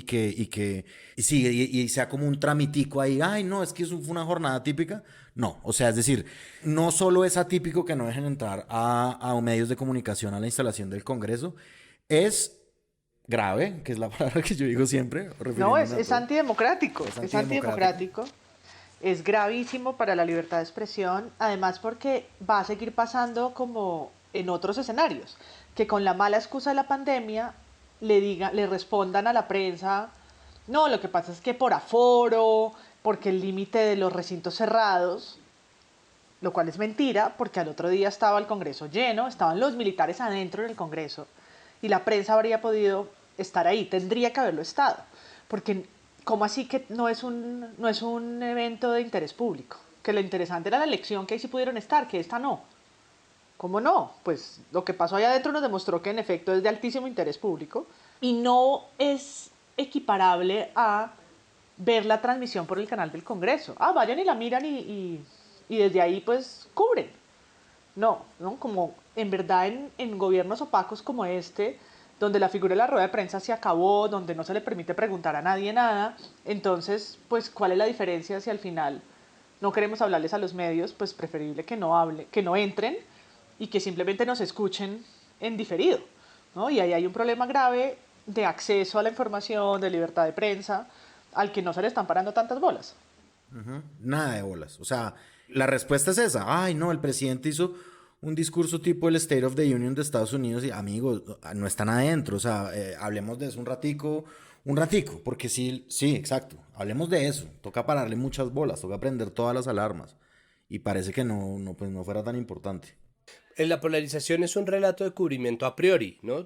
sea como un tramitico ahí, ay no, es que eso fue una jornada típica. No, o sea, es decir, no solo es atípico que no dejen entrar a medios de comunicación a la instalación del Congreso, es grave, que es la palabra que yo digo siempre. No, es antidemocrático, es antidemocrático. Es gravísimo para la libertad de expresión, además porque va a seguir pasando como en otros escenarios, que con la mala excusa de la pandemia le respondan a la prensa, no, lo que pasa es que por aforo, porque el límite de los recintos cerrados, lo cual es mentira, porque al otro día estaba el Congreso lleno, estaban los militares adentro del Congreso, y la prensa habría podido estar ahí, tendría que haberlo estado, porque ¿cómo así que no es un evento de interés público? Que lo interesante era la elección, que ahí sí pudieron estar, que esta no. ¿Cómo no? Pues lo que pasó allá adentro nos demostró que en efecto es de altísimo interés público y no es equiparable a ver la transmisión por el canal del Congreso. Vayan y la miran y desde ahí pues cubren. No, como en verdad en gobiernos opacos como este, donde la figura de la rueda de prensa se acabó, donde no se le permite preguntar a nadie nada, entonces pues ¿cuál es la diferencia si al final no queremos hablarles a los medios? Pues preferible que no entren y que simplemente nos escuchen en diferido, ¿no? Y ahí hay un problema grave de acceso a la información, de libertad de prensa, al que no se le están parando tantas bolas. Nada de bolas. O sea, la respuesta es esa. Ay, no, el presidente hizo un discurso tipo el State of the Union de Estados Unidos y, amigos, no están adentro. O sea, hablemos de eso un ratico, porque sí, exacto. Hablemos de eso. Toca pararle muchas bolas, toca prender todas las alarmas. Y parece que no fuera tan importante. La polarización es un relato de cubrimiento a priori, ¿no?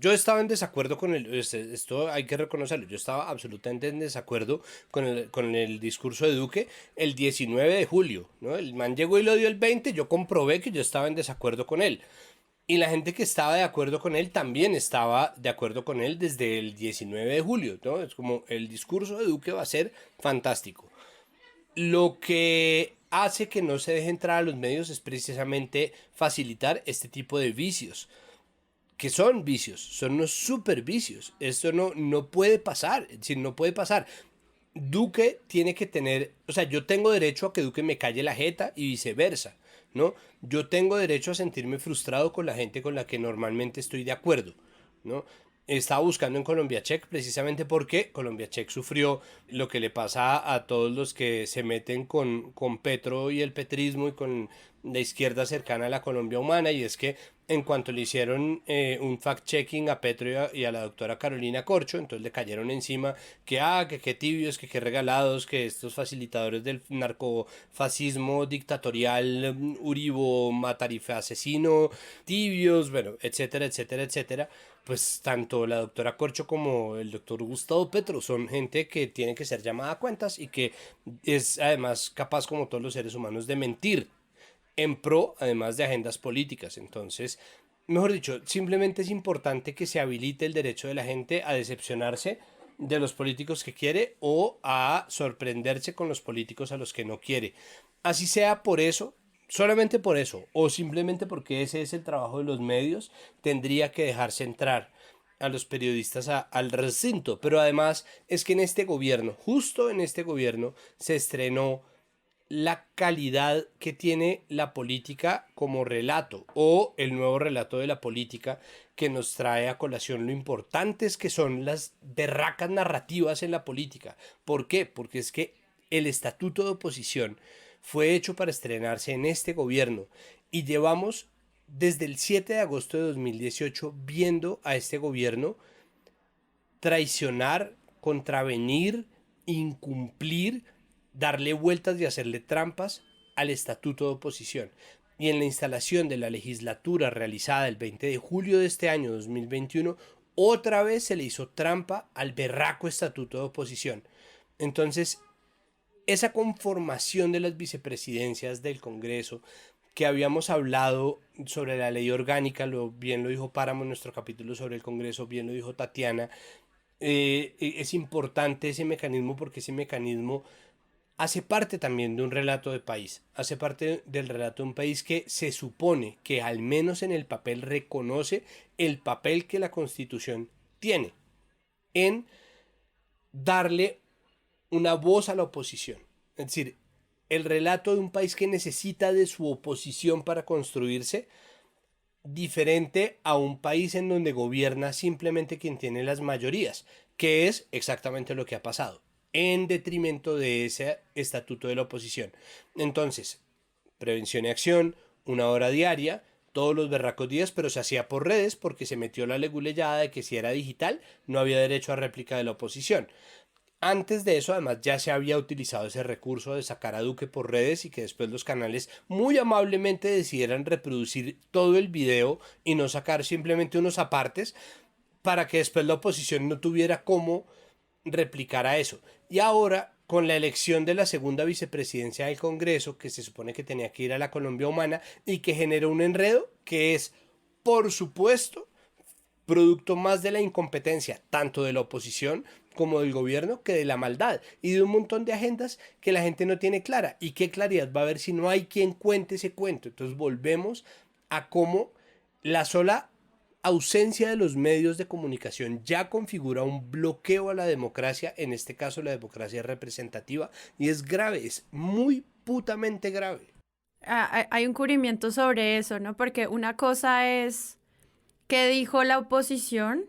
Yo estaba en desacuerdo con esto hay que reconocerlo, yo estaba absolutamente en desacuerdo con el discurso de Duque el 19 de julio, ¿no? El man llegó y lo dio el 20, yo comprobé que yo estaba en desacuerdo con él. Y la gente que estaba de acuerdo con él también estaba de acuerdo con él desde el 19 de julio, ¿no? Es como el discurso de Duque va a ser fantástico. Lo que hace que no se deje entrar a los medios es precisamente facilitar este tipo de vicios, que son vicios, son unos super vicios. Esto no puede pasar, es decir, no puede pasar. Duque tiene que tener, o sea, yo tengo derecho a que Duque me calle la jeta y viceversa, ¿no? Yo tengo derecho a sentirme frustrado con la gente con la que normalmente estoy de acuerdo, ¿no? Estaba buscando en Colombia Check precisamente porque Colombia Check sufrió lo que le pasa a todos los que se meten con Petro y el petrismo y con la izquierda cercana a la Colombia humana, y es que en cuanto le hicieron un fact-checking a Petro y a la doctora Carolina Corcho, entonces le cayeron encima que qué tibios, que qué regalados, que estos facilitadores del narcofascismo dictatorial, Uribo, matarife asesino, tibios, bueno, etcétera, etcétera, etcétera. Pues tanto la doctora Corcho como el doctor Gustavo Petro son gente que tiene que ser llamada a cuentas y que es además capaz, como todos los seres humanos, de mentir en pro, además de agendas políticas. Entonces, mejor dicho, simplemente es importante que se habilite el derecho de la gente a decepcionarse de los políticos que quiere o a sorprenderse con los políticos a los que no quiere. así sea por eso, solamente por eso, o simplemente porque ese es el trabajo de los medios, tendría que dejarse entrar a los periodistas al recinto. Pero además es que en este gobierno, justo en este gobierno, se estrenó la calidad que tiene la política como relato, o el nuevo relato de la política, que nos trae a colación lo importantes que son las berracas narrativas en la política. ¿Por qué? Porque es que el estatuto de oposición fue hecho para estrenarse en este gobierno y llevamos desde el 7 de agosto de 2018 viendo a este gobierno traicionar, contravenir, incumplir, darle vueltas y hacerle trampas al estatuto de oposición. Y en la instalación de la legislatura realizada el 20 de julio de este año 2021, otra vez se le hizo trampa al berraco estatuto de oposición. Entonces, esa conformación de las vicepresidencias del Congreso, que habíamos hablado sobre la ley orgánica, bien lo dijo Páramo en nuestro capítulo sobre el Congreso, bien lo dijo Tatiana, es importante ese mecanismo porque ese mecanismo hace parte también de un relato de país, hace parte del relato de un país que se supone que al menos en el papel reconoce el papel que la Constitución tiene en darle una voz a la oposición. Es decir, el relato de un país que necesita de su oposición para construirse, diferente a un país en donde gobierna simplemente quien tiene las mayorías, que es exactamente lo que ha pasado, en detrimento de ese estatuto de la oposición. Entonces, prevención y acción, 1 hora diaria, todos los berracos días, pero se hacía por redes porque se metió la leguleyada de que si era digital no había derecho a réplica de la oposición. Antes de eso, además, ya se había utilizado ese recurso de sacar a Duque por redes y que después los canales muy amablemente decidieran reproducir todo el video y no sacar simplemente unos apartes para que después la oposición no tuviera cómo replicar a eso. Y ahora, con la elección de la segunda vicepresidencia del Congreso, que se supone que tenía que ir a la Colombia Humana y que generó un enredo que es, por supuesto, producto más de la incompetencia, tanto de la oposición como del gobierno, que de la maldad y de un montón de agendas que la gente no tiene clara. ¿Y qué claridad va a haber si no hay quien cuente ese cuento? Entonces volvemos a cómo la sola ausencia de los medios de comunicación ya configura un bloqueo a la democracia, en este caso la democracia representativa, y es grave, es muy putamente grave. Hay un cubrimiento sobre eso, ¿no? Porque una cosa es qué dijo la oposición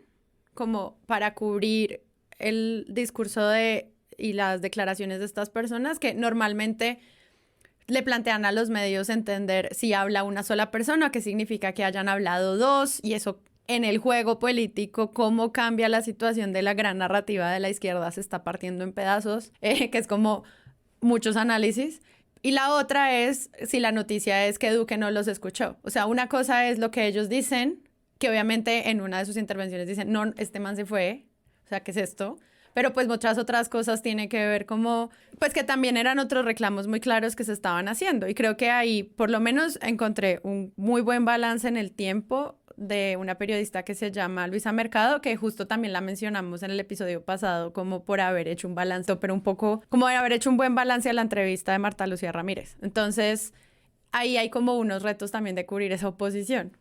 como para cubrir el discurso y las declaraciones de estas personas, que normalmente le plantean a los medios entender si habla una sola persona, qué significa que hayan hablado dos, y eso en el juego político, cómo cambia la situación de la gran narrativa de la izquierda, se está partiendo en pedazos, que es como muchos análisis. Y la otra es si la noticia es que Duque no los escuchó. O sea, una cosa es lo que ellos dicen, que obviamente en una de sus intervenciones dicen, no, este man se fue, o sea, ¿qué es esto? Pero pues muchas otras cosas tienen que ver como, pues que también eran otros reclamos muy claros que se estaban haciendo. Y creo que ahí por lo menos encontré un muy buen balance en el tiempo de una periodista que se llama Luisa Mercado, que justo también la mencionamos en el episodio pasado como por haber hecho un balance, pero un poco como haber hecho un buen balance a la entrevista de Marta Lucía Ramírez. Entonces, ahí hay como unos retos también de cubrir esa oposición.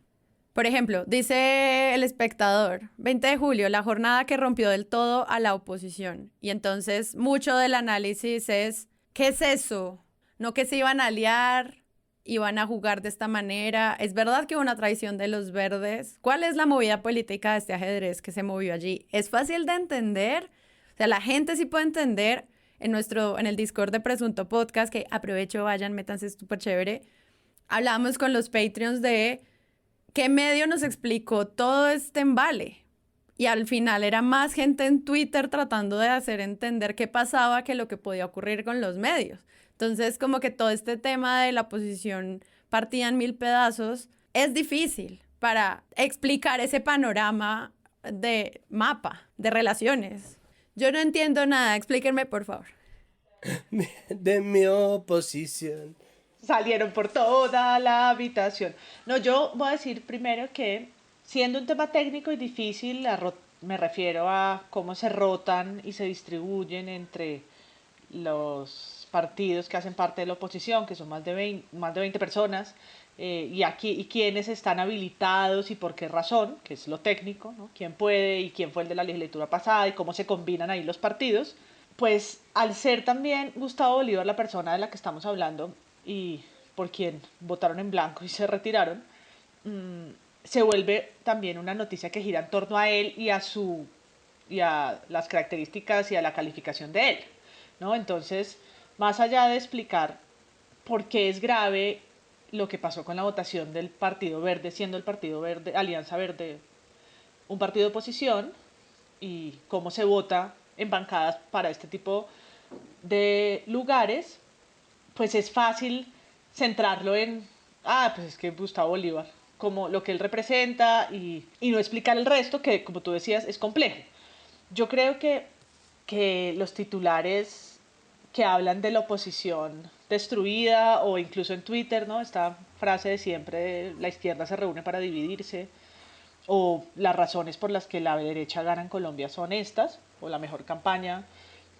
Por ejemplo, dice El Espectador, 20 de julio, la jornada que rompió del todo a la oposición. Y entonces mucho del análisis es, ¿qué es eso? No que se iban a aliar, iban a jugar de esta manera. ¿Es verdad que hubo una traición de los verdes? ¿Cuál es la movida política de este ajedrez que se movió allí? ¿Es fácil de entender? O sea, la gente sí puede entender en el Discord de Presunto Podcast, que aprovecho, vayan, métanse, es súper chévere. Hablamos con los Patreons de qué medio nos explicó todo este embale. Y al final era más gente en Twitter tratando de hacer entender qué pasaba que lo que podía ocurrir con los medios. Entonces, como que todo este tema de la oposición partida en 1000 pedazos es difícil para explicar ese panorama de mapa, de relaciones. Yo no entiendo nada, explíquenme, por favor. De mi oposición. Salieron por toda la habitación. No, yo voy a decir primero que siendo un tema técnico y difícil, me refiero a cómo se rotan y se distribuyen entre los partidos que hacen parte de la oposición, que son más de 20 personas, y quiénes están habilitados y por qué razón, que es lo técnico, ¿no? Quién puede y quién fue el de la legislatura pasada y cómo se combinan ahí los partidos. Pues al ser también Gustavo Bolívar la persona de la que estamos hablando y por quien votaron en blanco y se retiraron, se vuelve también una noticia que gira en torno a él y a las características y a la calificación de él, ¿no? Entonces, más allá de explicar por qué es grave lo que pasó con la votación del Partido Verde, siendo el Partido Verde, Alianza Verde, un partido de oposición, y cómo se vota en bancadas para este tipo de lugares, pues es fácil centrarlo en, pues es que Gustavo Bolívar, como lo que él representa y no explicar el resto, que como tú decías, es complejo. Yo creo que los titulares que hablan de la oposición destruida, o incluso en Twitter, ¿no? Esta frase de siempre de la izquierda se reúne para dividirse, o las razones por las que la derecha gana en Colombia son estas, o la mejor campaña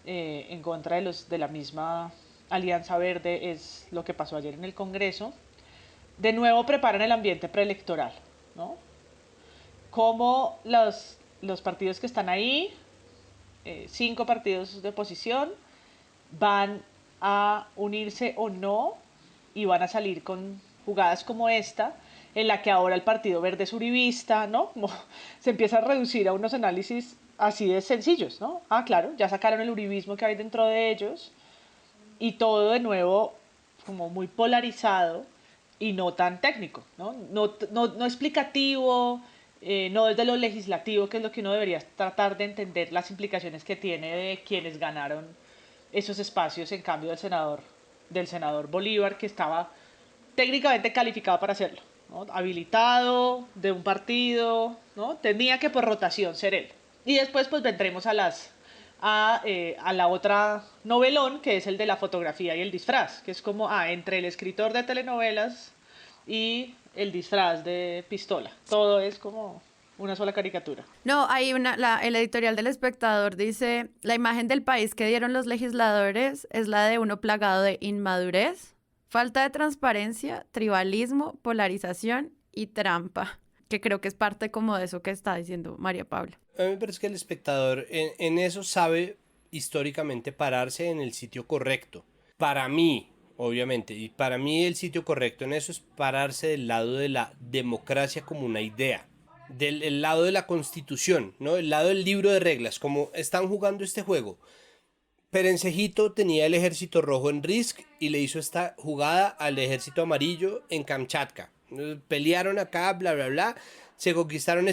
en contra de la misma Alianza Verde es lo que pasó ayer en el Congreso. De nuevo preparan el ambiente preelectoral, ¿no? Cómo los partidos que están ahí, 5 partidos de oposición, van a unirse o no y van a salir con jugadas como esta, en la que ahora el Partido Verde es uribista, ¿no? Como se empieza a reducir a unos análisis así de sencillos, ¿no? Claro, ya sacaron el uribismo que hay dentro de ellos y todo de nuevo como muy polarizado y no tan técnico, ¿no? No explicativo, no desde lo legislativo, que es lo que uno debería tratar de entender las implicaciones que tiene de quienes ganaron esos espacios en cambio del senador Bolívar, que estaba técnicamente calificado para hacerlo, ¿no? Habilitado, de un partido, ¿no? Tenía que por rotación ser él. Y después pues vendremos a la otra novelón, que es el de la fotografía y el disfraz, que es como entre el escritor de telenovelas y el disfraz de pistola. Todo es como una sola caricatura. No, hay el editorial del Espectador dice, la imagen del país que dieron los legisladores es la de uno plagado de inmadurez, falta de transparencia, tribalismo, polarización y trampa, que creo que es parte como de eso que está diciendo María Paula. A mí me parece que el Espectador en eso sabe históricamente pararse en el sitio correcto. Para mí, obviamente, y para mí el sitio correcto en eso es pararse del lado de la democracia como una idea. Del lado de la Constitución, ¿no? El lado del libro de reglas, como están jugando este juego. Perencejito tenía el ejército rojo en Risk y le hizo esta jugada al ejército amarillo en Kamchatka. Pelearon acá, bla, bla, bla, se conquistaron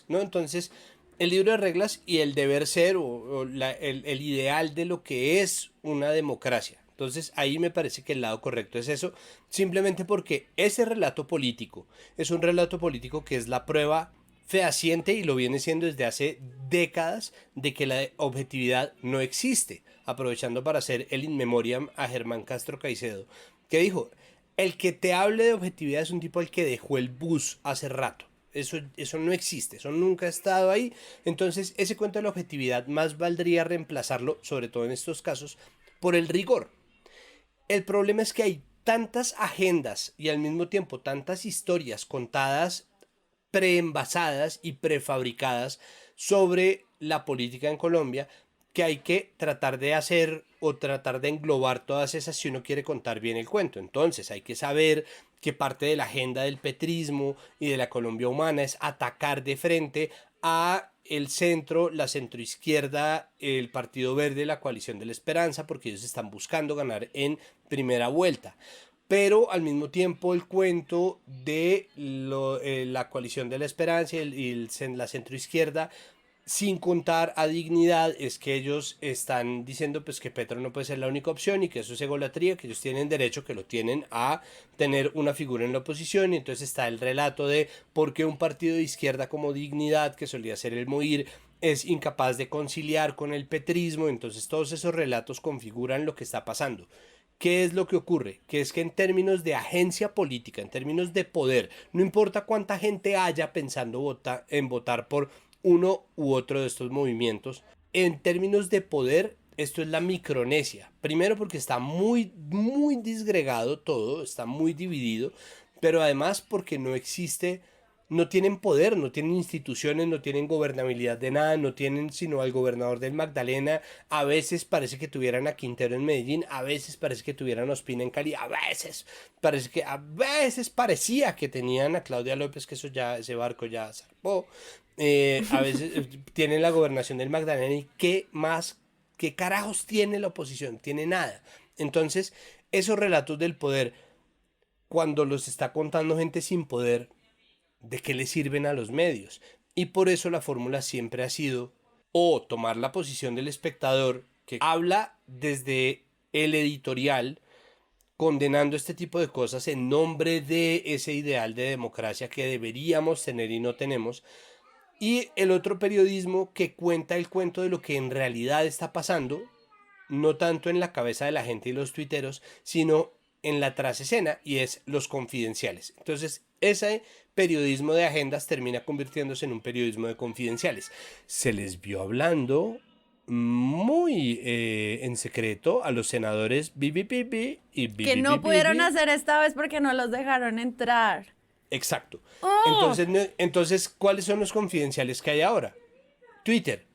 ¿no? Entonces, el libro de reglas y el deber ser el ideal de lo que es una democracia. Entonces ahí me parece que el lado correcto es eso, simplemente porque ese relato político es un relato político que es la prueba fehaciente y lo viene siendo desde hace décadas de que la objetividad no existe, aprovechando para hacer el in memoriam a Germán Castro Caicedo, que dijo, el que te hable de objetividad es un tipo al que dejó el bus hace rato. Eso no existe, eso nunca ha estado ahí. Entonces ese cuento de la objetividad más valdría reemplazarlo, sobre todo en estos casos, por el rigor. El problema es que hay tantas agendas y al mismo tiempo tantas historias contadas preenvasadas y prefabricadas sobre la política en Colombia que hay que tratar de hacer o tratar de englobar todas esas si uno quiere contar bien el cuento. Entonces hay que saber que parte de la agenda del petrismo y de la Colombia humana es atacar de frente a el centro, la centroizquierda, el Partido Verde, la Coalición de la Esperanza, porque ellos están buscando ganar en primera vuelta. Pero al mismo tiempo el cuento de la Coalición de la Esperanza y la centroizquierda, sin contar a Dignidad, es que ellos están diciendo pues que Petro no puede ser la única opción y que eso es egolatría, que ellos tienen derecho, que lo tienen a tener una figura en la oposición. Y entonces está el relato de por qué un partido de izquierda como Dignidad, que solía ser el MOIR, es incapaz de conciliar con el petrismo. Entonces todos esos relatos configuran lo que está pasando. ¿Qué es lo que ocurre? Que es que en términos de agencia política, en términos de poder, no importa cuánta gente haya pensando en votar por uno u otro de estos movimientos, en términos de poder esto es la Micronesia. Primero porque está muy, muy disgregado todo, está muy dividido, pero además porque no existe, no tienen poder, no tienen instituciones, no tienen gobernabilidad de nada, no tienen sino al gobernador del Magdalena. A veces parece que tuvieran a Quintero en Medellín, a veces parece que tuvieran a Ospina en Cali, a veces parecía que tenían a Claudia López, que eso ya, ese barco ya zarpó. A veces tienen la gobernación del Magdalena y ¿qué más? ¿Qué carajos tiene la oposición? Tiene nada. Entonces, esos relatos del poder, cuando los está contando gente sin poder, ¿de qué le sirven a los medios? Y por eso la fórmula siempre ha sido o tomar la posición del espectador que habla desde el editorial condenando este tipo de cosas en nombre de ese ideal de democracia que deberíamos tener y no tenemos, y el otro periodismo que cuenta el cuento de lo que en realidad está pasando, no tanto en la cabeza de la gente y los tuiteros, sino en la trasescena, y es los confidenciales. Entonces, ese periodismo de agendas termina convirtiéndose en un periodismo de confidenciales. Se les vio hablando muy en secreto a los senadores Bibi Bibi y Bibi Que no Bibi pudieron Bibi. hacer esta vez porque no los dejaron entrar. Exacto. ¡Oh! Entonces, ¿cuáles son los confidenciales que hay ahora? Twitter.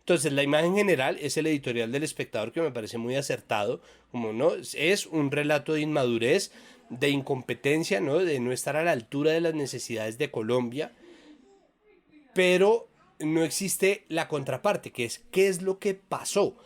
Entonces, la imagen general es el editorial del Espectador, que me parece muy acertado, como no, es un relato de inmadurez, de incompetencia, ¿no? De no estar a la altura de las necesidades de Colombia, pero no existe la contraparte, que es qué es lo que pasó.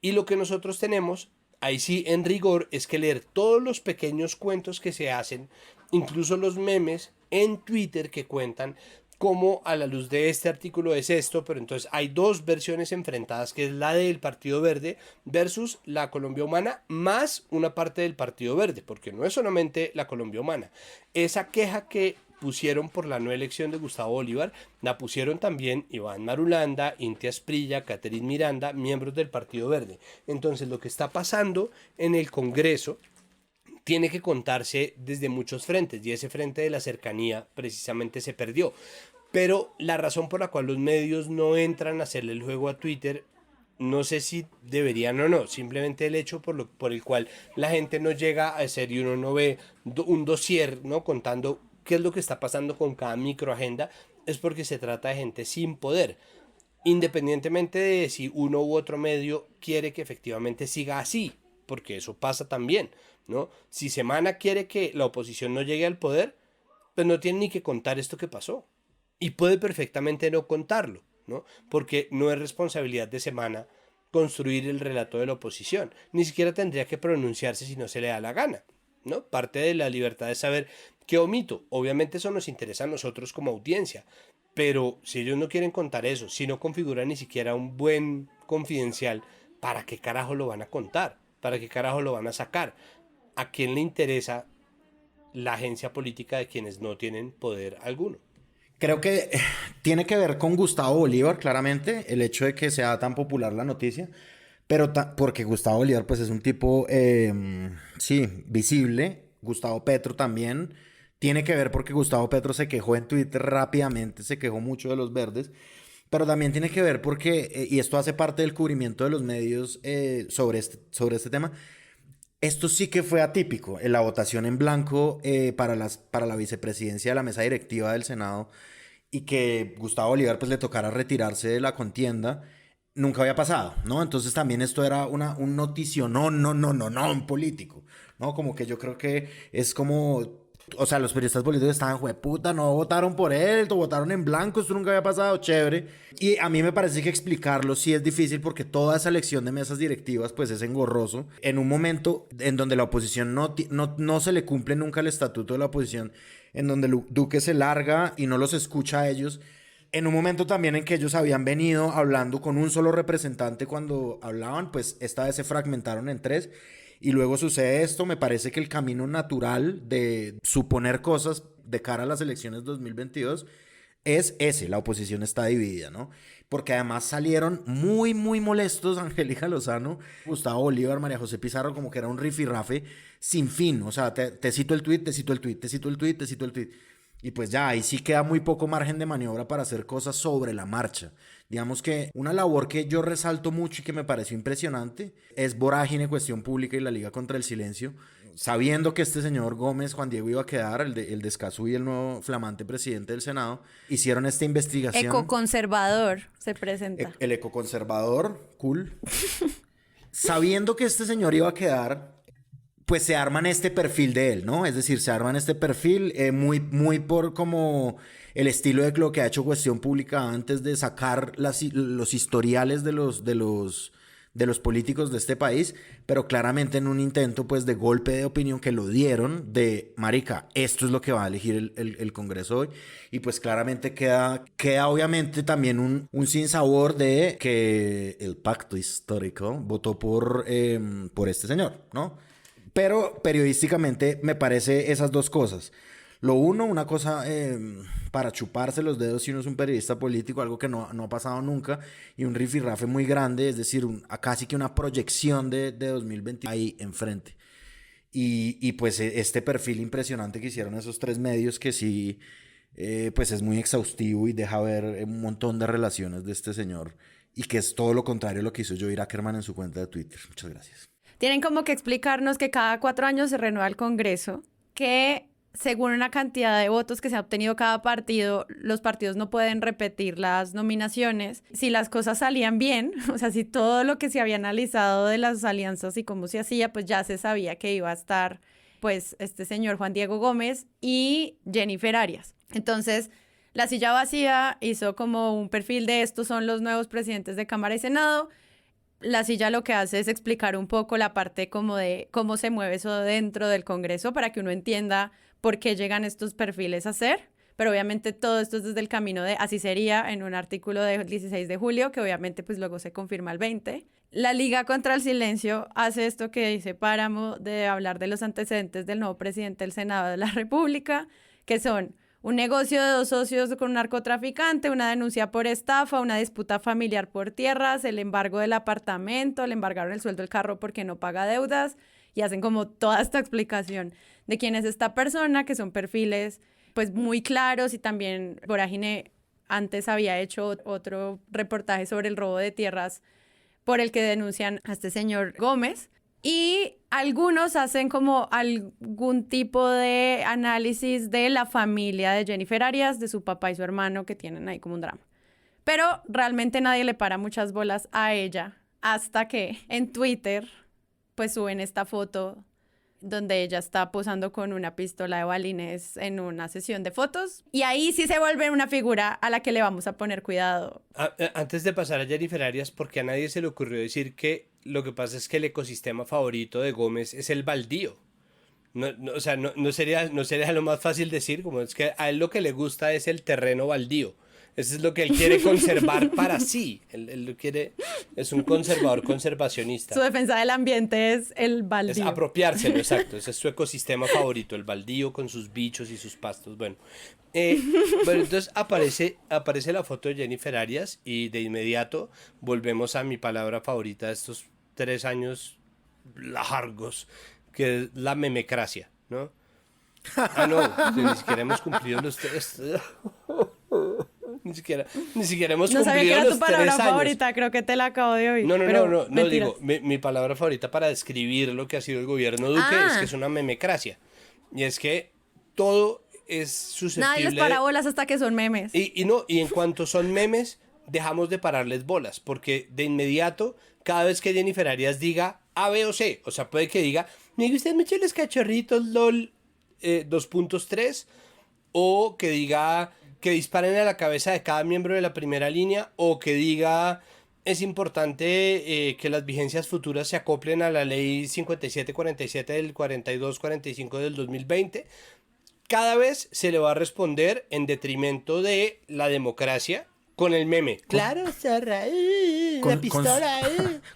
Y lo que nosotros tenemos, ahí sí, en rigor, es que leer todos los pequeños cuentos que se hacen, incluso los memes en Twitter que cuentan cómo a la luz de este artículo es esto, pero entonces hay dos versiones enfrentadas, que es la del Partido Verde versus la Colombia Humana, más una parte del Partido Verde, porque no es solamente la Colombia Humana. Esa queja que pusieron por la no elección de Gustavo Bolívar, la pusieron también Iván Marulanda, Inti Asprilla, Catherine Miranda, miembros del Partido Verde. Entonces, lo que está pasando en el Congreso tiene que contarse desde muchos frentes, y ese frente de la cercanía precisamente se perdió. Pero la razón por la cual los medios no entran a hacerle el juego a Twitter, no sé si deberían o no, simplemente el hecho por el cual la gente no llega a hacer y uno no ve un dossier, ¿no? Contando qué es lo que está pasando con cada microagenda, es porque se trata de gente sin poder. Independientemente de si uno u otro medio quiere que efectivamente siga así, porque eso pasa también, ¿no? Si Semana quiere que la oposición no llegue al poder, pues no tiene ni que contar esto que pasó. Y puede perfectamente no contarlo, ¿no? Porque no es responsabilidad de Semana construir el relato de la oposición. Ni siquiera tendría que pronunciarse si no se le da la gana, ¿no? Parte de la libertad es saber qué omito. Obviamente eso nos interesa a nosotros como audiencia. Pero si ellos no quieren contar eso, si no configuran ni siquiera un buen confidencial, ¿para qué carajo lo van a contar? ¿Para qué carajo lo van a sacar? ¿A quién le interesa la agencia política de quienes no tienen poder alguno? Creo que tiene que ver con Gustavo Bolívar, claramente, el hecho de que sea tan popular la noticia, pero porque Gustavo Bolívar pues es un tipo, sí, visible. Gustavo Petro también tiene que ver porque Gustavo Petro se quejó en Twitter rápidamente, se quejó mucho de los verdes, pero también tiene que ver porque, y esto hace parte del cubrimiento de los medios sobre este tema. Esto sí que fue atípico, en la votación en blanco para la vicepresidencia de la mesa directiva del Senado, y que Gustavo Bolívar pues le tocara retirarse de la contienda, nunca había pasado, ¿no? Entonces también esto era un noticionón político, ¿no? Como que yo creo que es como, o sea, los periodistas políticos estaban, jueputa, no votaron por él, votaron en blanco, esto nunca había pasado, chévere. Y a mí me parece que explicarlo sí es difícil porque toda esa elección de mesas directivas pues es engorroso. En un momento en donde la oposición no se le cumple nunca el estatuto de la oposición, en donde Duque se larga y no los escucha a ellos. En un momento también en que ellos habían venido hablando con un solo representante cuando hablaban, pues esta vez se fragmentaron en tres. Y luego sucede esto. Me parece que el camino natural de suponer cosas de cara a las elecciones 2022 es ese, la oposición está dividida, ¿no? Porque además salieron muy, muy molestos Angélica Lozano, Gustavo Bolívar, María José Pizarro, como que era un rifirrafe sin fin. O sea, te cito el tuit, te cito el tuit, te cito el tuit, te cito el tuit. Y pues ya ahí sí queda muy poco margen de maniobra para hacer cosas sobre la marcha. Digamos que una labor que yo resalto mucho y que me pareció impresionante es Vorágine, Cuestión Pública y la Liga contra el Silencio. Sabiendo que este señor Gómez, Juan Diego, iba a quedar, el de Escazú y el nuevo flamante presidente del Senado, hicieron esta investigación. Ecoconservador se presenta. El ecoconservador, cool. Sabiendo que este señor iba a quedar, pues se arman este perfil de él, ¿no? Es decir, se arman este perfil muy por como el estilo de lo que ha hecho Cuestión Pública antes de sacar los historiales de los políticos de este país, pero claramente en un intento pues de golpe de opinión que lo dieron de, marica, esto es lo que va a elegir el Congreso hoy, y pues claramente queda obviamente también un sinsabor de que el pacto histórico votó por este señor, ¿no? Pero periodísticamente me parece esas dos cosas. Lo uno, una cosa para chuparse los dedos si uno es un periodista político, algo que no ha pasado nunca, y un rifirrafe muy grande, es decir, casi que una proyección de 2020 ahí enfrente. Y pues este perfil impresionante que hicieron esos tres medios que sí, pues es muy exhaustivo y deja ver un montón de relaciones de este señor, y que es todo lo contrario a lo que hizo Joey Ackerman en su cuenta de Twitter. Muchas gracias. Tienen como que explicarnos que cada 4 años se renueva el Congreso, que según una cantidad de votos que se ha obtenido cada partido, los partidos no pueden repetir las nominaciones. Si las cosas salían bien, o sea, si todo lo que se había analizado de las alianzas y cómo se hacía, pues ya se sabía que iba a estar, pues, este señor Juan Diego Gómez y Jennifer Arias. Entonces, la silla vacía hizo como un perfil de estos son los nuevos presidentes de Cámara y Senado. La silla lo que hace es explicar un poco la parte como de cómo se mueve eso dentro del Congreso para que uno entienda por qué llegan estos perfiles a ser. Pero obviamente todo esto es desde el camino de así sería en un artículo del 16 de julio, que obviamente pues luego se confirma el 20. La Liga contra el Silencio hace esto que dice Páramo de hablar de los antecedentes del nuevo presidente del Senado de la República, que son un negocio de 2 socios con un narcotraficante, una denuncia por estafa, una disputa familiar por tierras, el embargo del apartamento, le embargaron el sueldo del carro porque no paga deudas, y hacen como toda esta explicación de quién es esta persona, que son perfiles pues muy claros. Y también Vorágine antes había hecho otro reportaje sobre el robo de tierras por el que denuncian a este señor Gómez. Y algunos hacen como algún tipo de análisis de la familia de Jennifer Arias, de su papá y su hermano, que tienen ahí como un drama. Pero realmente nadie le para muchas bolas a ella, hasta que en Twitter pues suben esta foto donde ella está posando con una pistola de balines en una sesión de fotos. Y ahí sí se vuelve una figura a la que le vamos a poner cuidado. Antes de pasar a Jennifer Arias, porque a nadie se le ocurrió decir que lo que pasa es que el ecosistema favorito de Gómez es el baldío. O sea, no sería lo más fácil decir, como es que a él lo que le gusta es el terreno baldío. Eso es lo que él quiere conservar para sí. Él lo quiere, es un conservador conservacionista. Su defensa del ambiente es el baldío. Es apropiárselo, exacto. Ese es su ecosistema favorito, el baldío con sus bichos y sus pastos. Bueno, entonces aparece la foto de Jennifer Arias y de inmediato volvemos a mi palabra favorita de estos 3 años largos, que es la memecracia, ¿no? No, ni siquiera hemos cumplido los 3. Ni siquiera hemos cumplido los 3 años. No sabía que era tu palabra favorita, creo que te la acabo de oír. No digo, mi palabra favorita para describir lo que ha sido el gobierno Duque es que es una memecracia. Y es que todo es susceptible. Nadie les para bolas hasta que son memes. Y en cuanto son memes, dejamos de pararles bolas, porque de inmediato, cada vez que Jennifer Arias diga A, B o C, o sea, puede que diga, me gustan mucho los cachorritos, LOL, 2.3, o que diga que disparen a la cabeza de cada miembro de la primera línea, o que diga es importante que las vigencias futuras se acoplen a la ley 5747 del 4245 del 2020. Cada vez se le va a responder en detrimento de la democracia con el meme. Claro, Sarra, la pistola.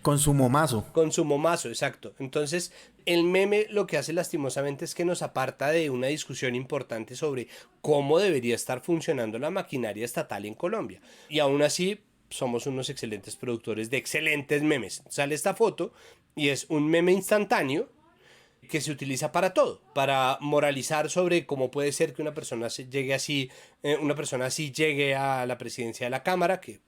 Con su momazo. Con su momazo, exacto. Entonces, el meme lo que hace lastimosamente es que nos aparta de una discusión importante sobre cómo debería estar funcionando la maquinaria estatal en Colombia. Y aún así, somos unos excelentes productores de excelentes memes. Sale esta foto y es un meme instantáneo que se utiliza para todo, para moralizar sobre cómo puede ser que una persona una persona así llegue a la presidencia de la Cámara, que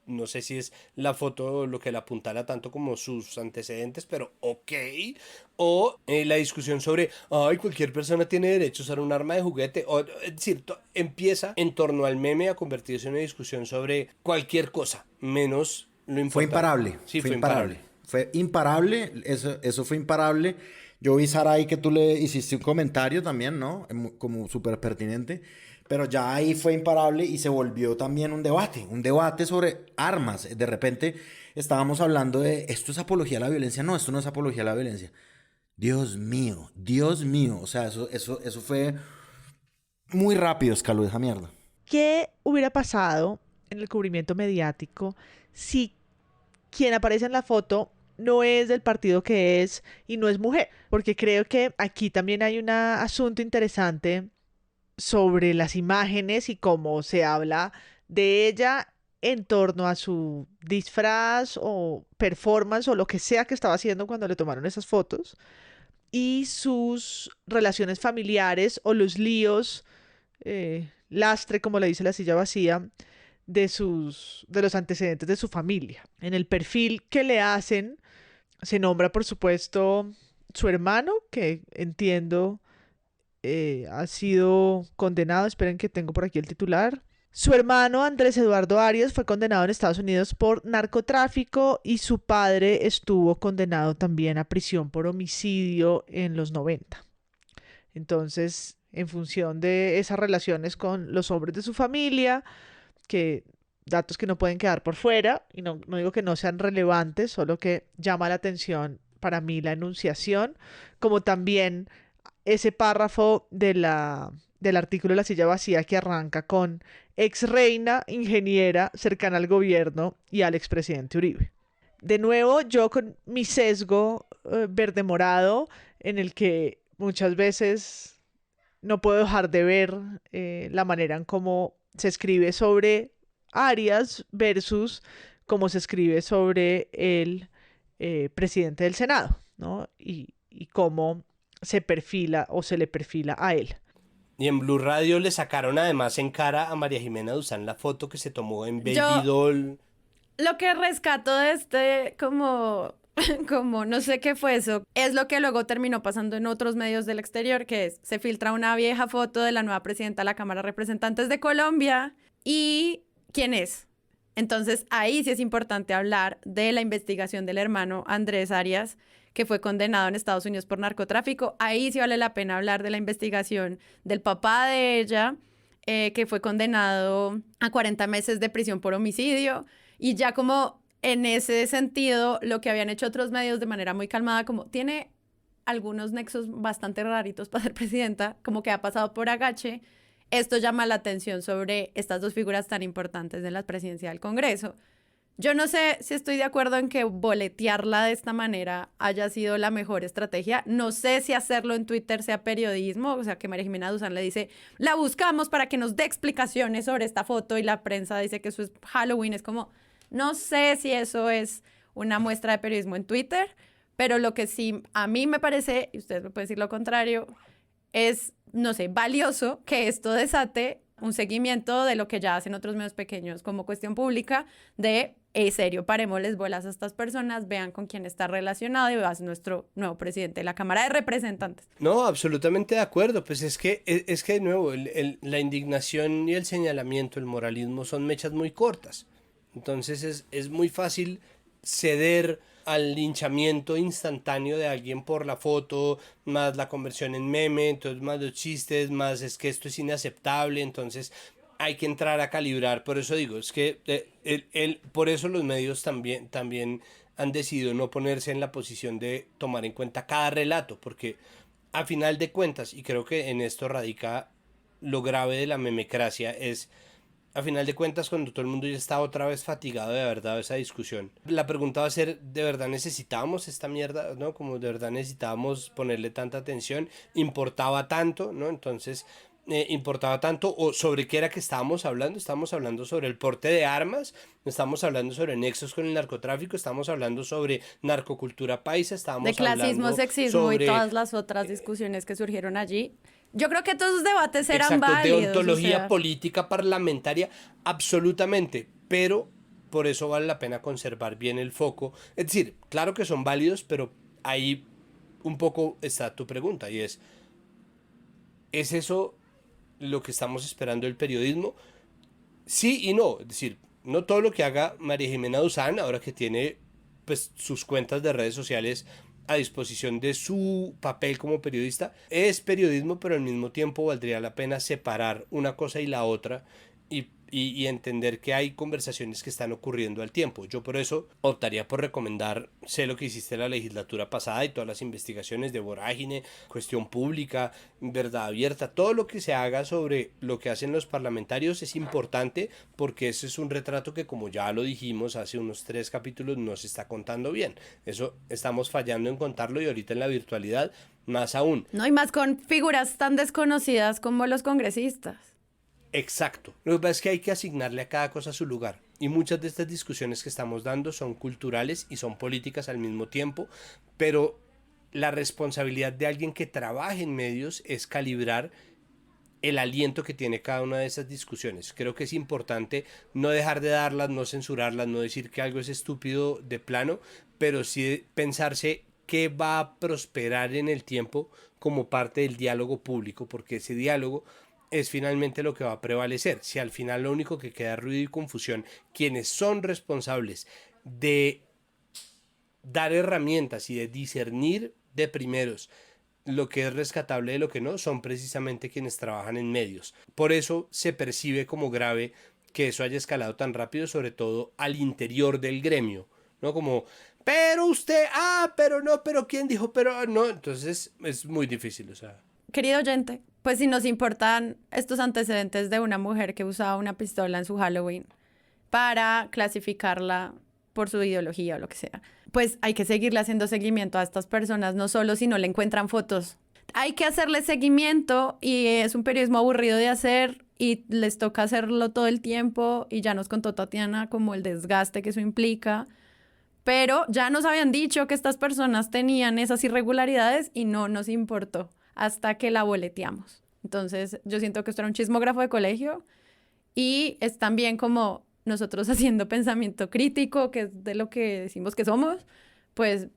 no sé si es la foto lo que la apuntala tanto como sus antecedentes, pero ok. O la discusión sobre, ay, cualquier persona tiene derecho a usar un arma de juguete. Es decir, empieza en torno al meme a convertirse en una discusión sobre cualquier cosa, menos lo importante. Fue imparable. Sí, fue imparable. Fue imparable, eso fue imparable. Yo vi, Saray, que tú le hiciste un comentario también, ¿no? Como súper pertinente. Pero ya ahí fue imparable y se volvió también un debate sobre armas. De repente estábamos hablando de, ¿esto es apología a la violencia? No, esto no es apología a la violencia. Dios mío. O sea, eso fue muy rápido, escaló esa mierda. ¿Qué hubiera pasado en el cubrimiento mediático si quien aparece en la foto no es del partido que es y no es mujer? Porque creo que aquí también hay un asunto interesante sobre las imágenes y cómo se habla de ella en torno a su disfraz o performance o lo que sea que estaba haciendo cuando le tomaron esas fotos y sus relaciones familiares o los líos, lastre, como le dice La Silla Vacía, de los antecedentes de su familia. En el perfil que le hacen se nombra, por supuesto, su hermano, que entiendo ha sido condenado. Esperen que tengo por aquí el titular. Su hermano Andrés Eduardo Arias fue condenado en Estados Unidos por narcotráfico y su padre estuvo condenado también a prisión por homicidio en los 90. Entonces, en función de esas relaciones con los hombres de su familia, que datos que no pueden quedar por fuera, y no digo que no sean relevantes, solo que llama la atención para mí la enunciación, como también ese párrafo del artículo de La Silla Vacía que arranca con ex reina, ingeniera, cercana al gobierno y al expresidente Uribe. De nuevo, yo con mi sesgo verde morado, en el que muchas veces no puedo dejar de ver la manera en cómo se escribe sobre Arias versus cómo se escribe sobre el presidente del Senado, ¿no? Y cómo se perfila o se le perfila a él. Y en Blue Radio le sacaron además en cara a María Jimena Duzán la foto que se tomó en Baby Doll. Lo que rescato de este, como no sé qué fue eso, es lo que luego terminó pasando en otros medios del exterior, que es, se filtra una vieja foto de la nueva presidenta de la Cámara de Representantes de Colombia y ¿quién es? Entonces ahí sí es importante hablar de la investigación del hermano Andrés Arias, que fue condenado en Estados Unidos por narcotráfico. Ahí sí vale la pena hablar de la investigación del papá de ella, que fue condenado a 40 meses de prisión por homicidio. Y ya como en ese sentido, lo que habían hecho otros medios de manera muy calmada, como tiene algunos nexos bastante raritos para ser presidenta, como que ha pasado por agache. Esto llama la atención sobre estas dos figuras tan importantes de la presidencia del Congreso. Yo no sé si estoy de acuerdo en que boletearla de esta manera haya sido la mejor estrategia. No sé si hacerlo en Twitter sea periodismo, o sea, que María Jimena Duzán le dice, la buscamos para que nos dé explicaciones sobre esta foto y la prensa dice que eso es Halloween. Es como, no sé si eso es una muestra de periodismo en Twitter, pero lo que sí a mí me parece, y usted me puede decir lo contrario, es, no sé, valioso que esto desate un seguimiento de lo que ya hacen otros medios pequeños como Cuestión Pública, de, serio, parémosles bolas a estas personas, vean con quién está relacionado y veas nuestro nuevo presidente de la Cámara de Representantes. No, absolutamente de acuerdo, pues es que de nuevo, la indignación y el señalamiento, el moralismo son mechas muy cortas, entonces es muy fácil ceder al linchamiento instantáneo de alguien por la foto, más la conversión en meme, entonces más los chistes, más es que esto es inaceptable, entonces hay que entrar a calibrar. Por eso digo, es que por eso los medios también han decidido no ponerse en la posición de tomar en cuenta cada relato, porque a final de cuentas, y creo que en esto radica lo grave de la memecracia, es a final de cuentas, cuando todo el mundo ya está otra vez fatigado de verdad de esa discusión, la pregunta va a ser, ¿de verdad necesitábamos esta mierda? ¿No? Como de verdad necesitábamos ponerle tanta atención, importaba tanto, ¿no? Entonces, importaba tanto o sobre qué era que estábamos hablando. Estábamos hablando sobre el porte de armas, estamos hablando sobre nexos con el narcotráfico, estamos hablando sobre narcocultura paisa, estábamos De clasismo, hablando sexismo y sobre todas las otras discusiones que surgieron allí. Yo creo que todos esos debates eran exacto, válidos. deontología o sea, política parlamentaria, absolutamente, pero por eso vale la pena conservar bien el foco. Es decir, claro que son válidos, pero ahí un poco está tu pregunta y ¿es eso lo que estamos esperando del periodismo? Sí y no, es decir, no todo lo que haga María Jimena Duzán, ahora que tiene pues sus cuentas de redes sociales a disposición de su papel como periodista, es periodismo, pero al mismo tiempo valdría la pena separar una cosa y la otra y entender que hay conversaciones que están ocurriendo al tiempo. Yo por eso optaría por recomendar, sé lo que hiciste en la legislatura pasada y todas las investigaciones de Vorágine, Cuestión Pública, Verdad Abierta, todo lo que se haga sobre lo que hacen los parlamentarios es importante porque ese es un retrato que, como ya lo dijimos hace unos 3 capítulos, no se está contando bien. Eso estamos fallando en contarlo y ahorita en la virtualidad más aún. no, y más con figuras tan desconocidas como los congresistas. Exacto. Lo que pasa es que hay que asignarle a cada cosa su lugar. Y muchas de estas discusiones que estamos dando son culturales y son políticas al mismo tiempo, pero la responsabilidad de alguien que trabaje en medios es calibrar el aliento que tiene cada una de esas discusiones. Creo que es importante no dejar de darlas, no censurarlas, no decir que algo es estúpido de plano, pero sí pensarse qué va a prosperar en el tiempo como parte del diálogo público, porque ese diálogo es finalmente lo que va a prevalecer. Si al final lo único que queda es ruido y confusión, quienes son responsables de dar herramientas y de discernir de primeros lo que es rescatable de lo que no, son precisamente quienes trabajan en medios. Por eso se percibe como grave que eso haya escalado tan rápido, sobre todo al interior del gremio, ¿no? Como, pero usted, pero no, pero quién dijo, pero no. Entonces es muy difícil, o sea. Querido oyente, pues si nos importan estos antecedentes de una mujer que usaba una pistola en su Halloween para clasificarla por su ideología o lo que sea, pues hay que seguirle haciendo seguimiento a estas personas, no solo si no le encuentran fotos. Hay que hacerle seguimiento y es un periodismo aburrido de hacer y les toca hacerlo todo el tiempo y ya nos contó Tatiana como el desgaste que eso implica. Pero ya nos habían dicho que estas personas tenían esas irregularidades y no nos importó hasta que la boleteamos. Entonces, yo siento que esto era un chismógrafo de colegio y es también como nosotros haciendo pensamiento crítico, que es de lo que decimos que somos, pues,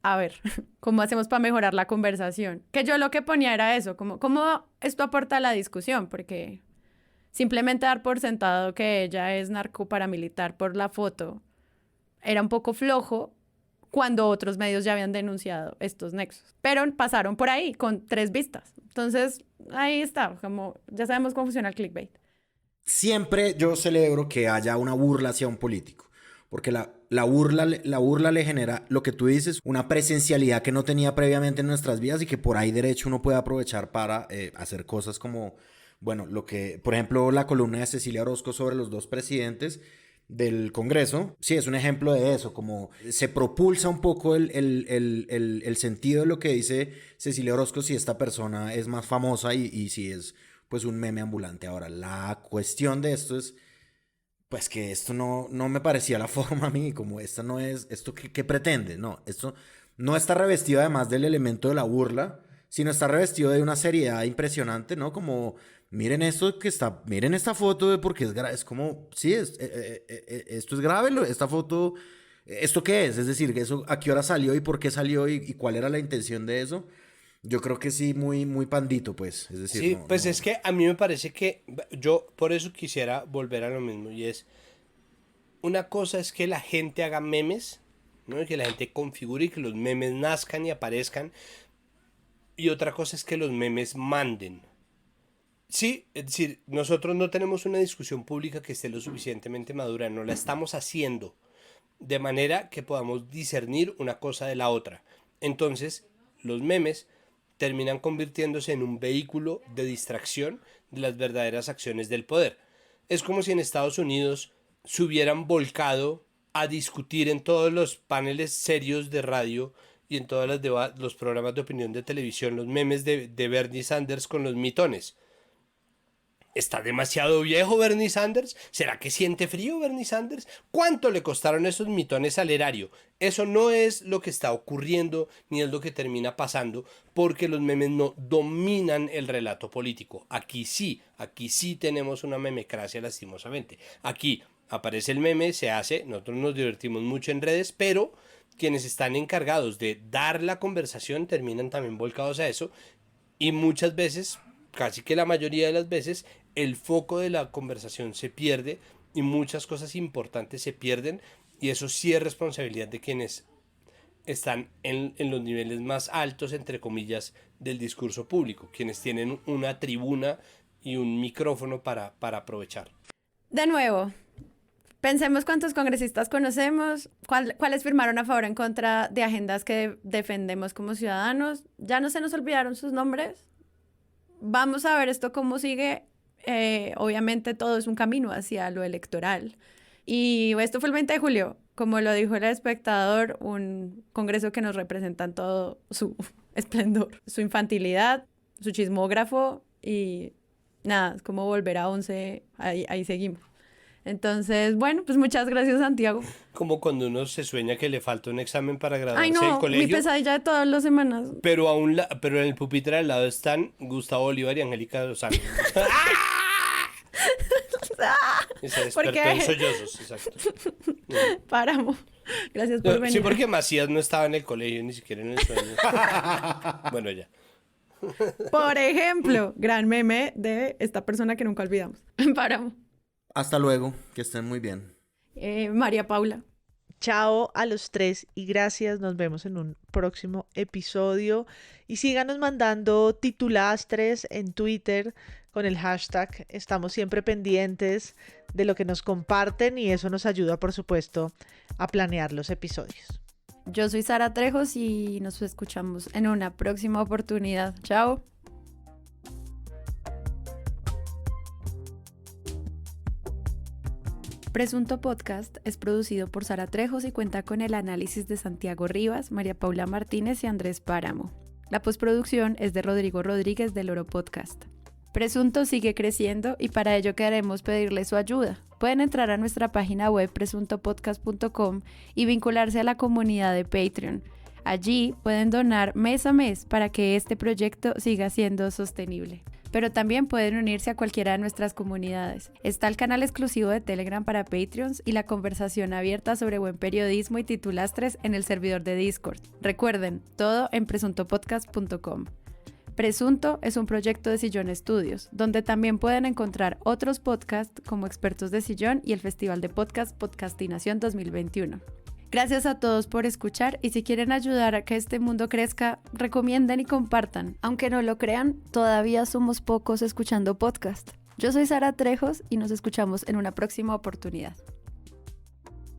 a ver, ¿cómo hacemos para mejorar la conversación? Que yo lo que ponía era eso, como, ¿cómo esto aporta a la discusión? Porque simplemente dar por sentado que ella es narcoparamilitar por la foto era un poco flojo cuando otros medios ya habían denunciado estos nexos. Pero pasaron por ahí con 3 vistas. Entonces, ahí está, como ya sabemos cómo funciona el clickbait. Siempre yo celebro que haya una burla hacia un político, porque la burla le genera, lo que tú dices, una presencialidad que no tenía previamente en nuestras vidas y que por ahí derecho uno puede aprovechar para hacer cosas como, bueno, lo que, por ejemplo, la columna de Cecilia Orozco sobre los 2 presidentes del Congreso, sí, es un ejemplo de eso, como se propulsa un poco el sentido de lo que dice Cecilia Orozco si esta persona es más famosa y si es pues un meme ambulante. Ahora, la cuestión de esto es pues que esto no me parecía la forma a mí, como esta no es, esto que pretende, no, esto no está revestido además del elemento de la burla, sino está revestido de una seriedad impresionante, ¿no? Como, miren esto que está, miren esta foto de porque es grave, es como, sí, esto es grave, esta foto, ¿esto qué es? Es decir, eso, ¿a qué hora salió y por qué salió y cuál era la intención de eso? Yo creo que sí, muy, muy pandito, pues, es decir. Sí, pues es que a mí me parece que yo por eso quisiera volver a lo mismo y es, una cosa es que la gente haga memes, ¿no? Y que la gente configure y que los memes nazcan y aparezcan. Y otra cosa es que los memes manden. Sí, es decir, nosotros no tenemos una discusión pública que esté lo suficientemente madura, no la estamos haciendo de manera que podamos discernir una cosa de la otra. Entonces, los memes terminan convirtiéndose en un vehículo de distracción de las verdaderas acciones del poder. Es como si en Estados Unidos se hubieran volcado a discutir en todos los paneles serios de radio y en todos los programas de opinión de televisión los memes de Bernie Sanders con los mitones. ¿Está demasiado viejo Bernie Sanders? ¿Será que siente frío Bernie Sanders? ¿Cuánto le costaron esos mitones al erario? Eso no es lo que está ocurriendo ni es lo que termina pasando, porque los memes no dominan el relato político. Aquí sí tenemos una memecracia lastimosamente. Aquí aparece el meme, se hace, nosotros nos divertimos mucho en redes, pero quienes están encargados de dar la conversación terminan también volcados a eso, y muchas veces, casi que la mayoría de las veces, el foco de la conversación se pierde y muchas cosas importantes se pierden, y eso sí es responsabilidad de quienes están en los niveles más altos, entre comillas, del discurso público, quienes tienen una tribuna y un micrófono para aprovechar. De nuevo, pensemos cuántos congresistas conocemos, cuáles firmaron a favor o en contra de agendas que defendemos como ciudadanos. ¿Ya no se nos olvidaron sus nombres? Vamos a ver esto cómo sigue. Obviamente todo es un camino hacia lo electoral. Y esto fue el 20 de julio, como lo dijo el espectador, un congreso que nos representa en todo su esplendor, su infantilidad, su chismógrafo y nada, es como volver a 11, ahí seguimos. Entonces, bueno, pues muchas gracias, Santiago. Como cuando uno se sueña que le falta un examen para Ay, graduarse del no, colegio. mi pesadilla de todas las semanas. Pero pero en el pupitre al lado están Gustavo Bolívar y Angélica Lozano. Y se ¿Por despertó qué? en sollozos, exacto. Páramo. Gracias por venir. Sí, porque Macías no estaba en el colegio, ni siquiera en el sueño. Bueno, ya. Por ejemplo, gran meme de esta persona que nunca olvidamos. Páramo. Hasta luego, que estén muy bien. María Paula. Chao a los tres y gracias. Nos vemos en un próximo episodio. Y síganos mandando titulastres en Twitter con el hashtag. Estamos siempre pendientes de lo que nos comparten y eso nos ayuda, por supuesto, a planear los episodios. Yo soy Sara Trejos y nos escuchamos en una próxima oportunidad. Chao. Presunto Podcast es producido por Sara Trejos y cuenta con el análisis de Santiago Rivas, María Paula Martínez y Andrés Páramo. La postproducción es de Rodrigo Rodríguez del Oro Podcast. Presunto sigue creciendo y para ello queremos pedirle su ayuda. Pueden entrar a nuestra página web presuntopodcast.com y vincularse a la comunidad de Patreon. Allí pueden donar mes a mes para que este proyecto siga siendo sostenible. Pero también pueden unirse a cualquiera de nuestras comunidades. Está el canal exclusivo de Telegram para Patreons y la conversación abierta sobre buen periodismo y titulastres en el servidor de Discord. Recuerden, todo en presuntopodcast.com. Presunto es un proyecto de Sillón Estudios, donde también pueden encontrar otros podcasts como Expertos de Sillón y el Festival de Podcast Podcastinación 2021. Gracias a todos por escuchar y si quieren ayudar a que este mundo crezca, recomienden y compartan. Aunque no lo crean, todavía somos pocos escuchando podcast. Yo soy Sara Trejos y nos escuchamos en una próxima oportunidad.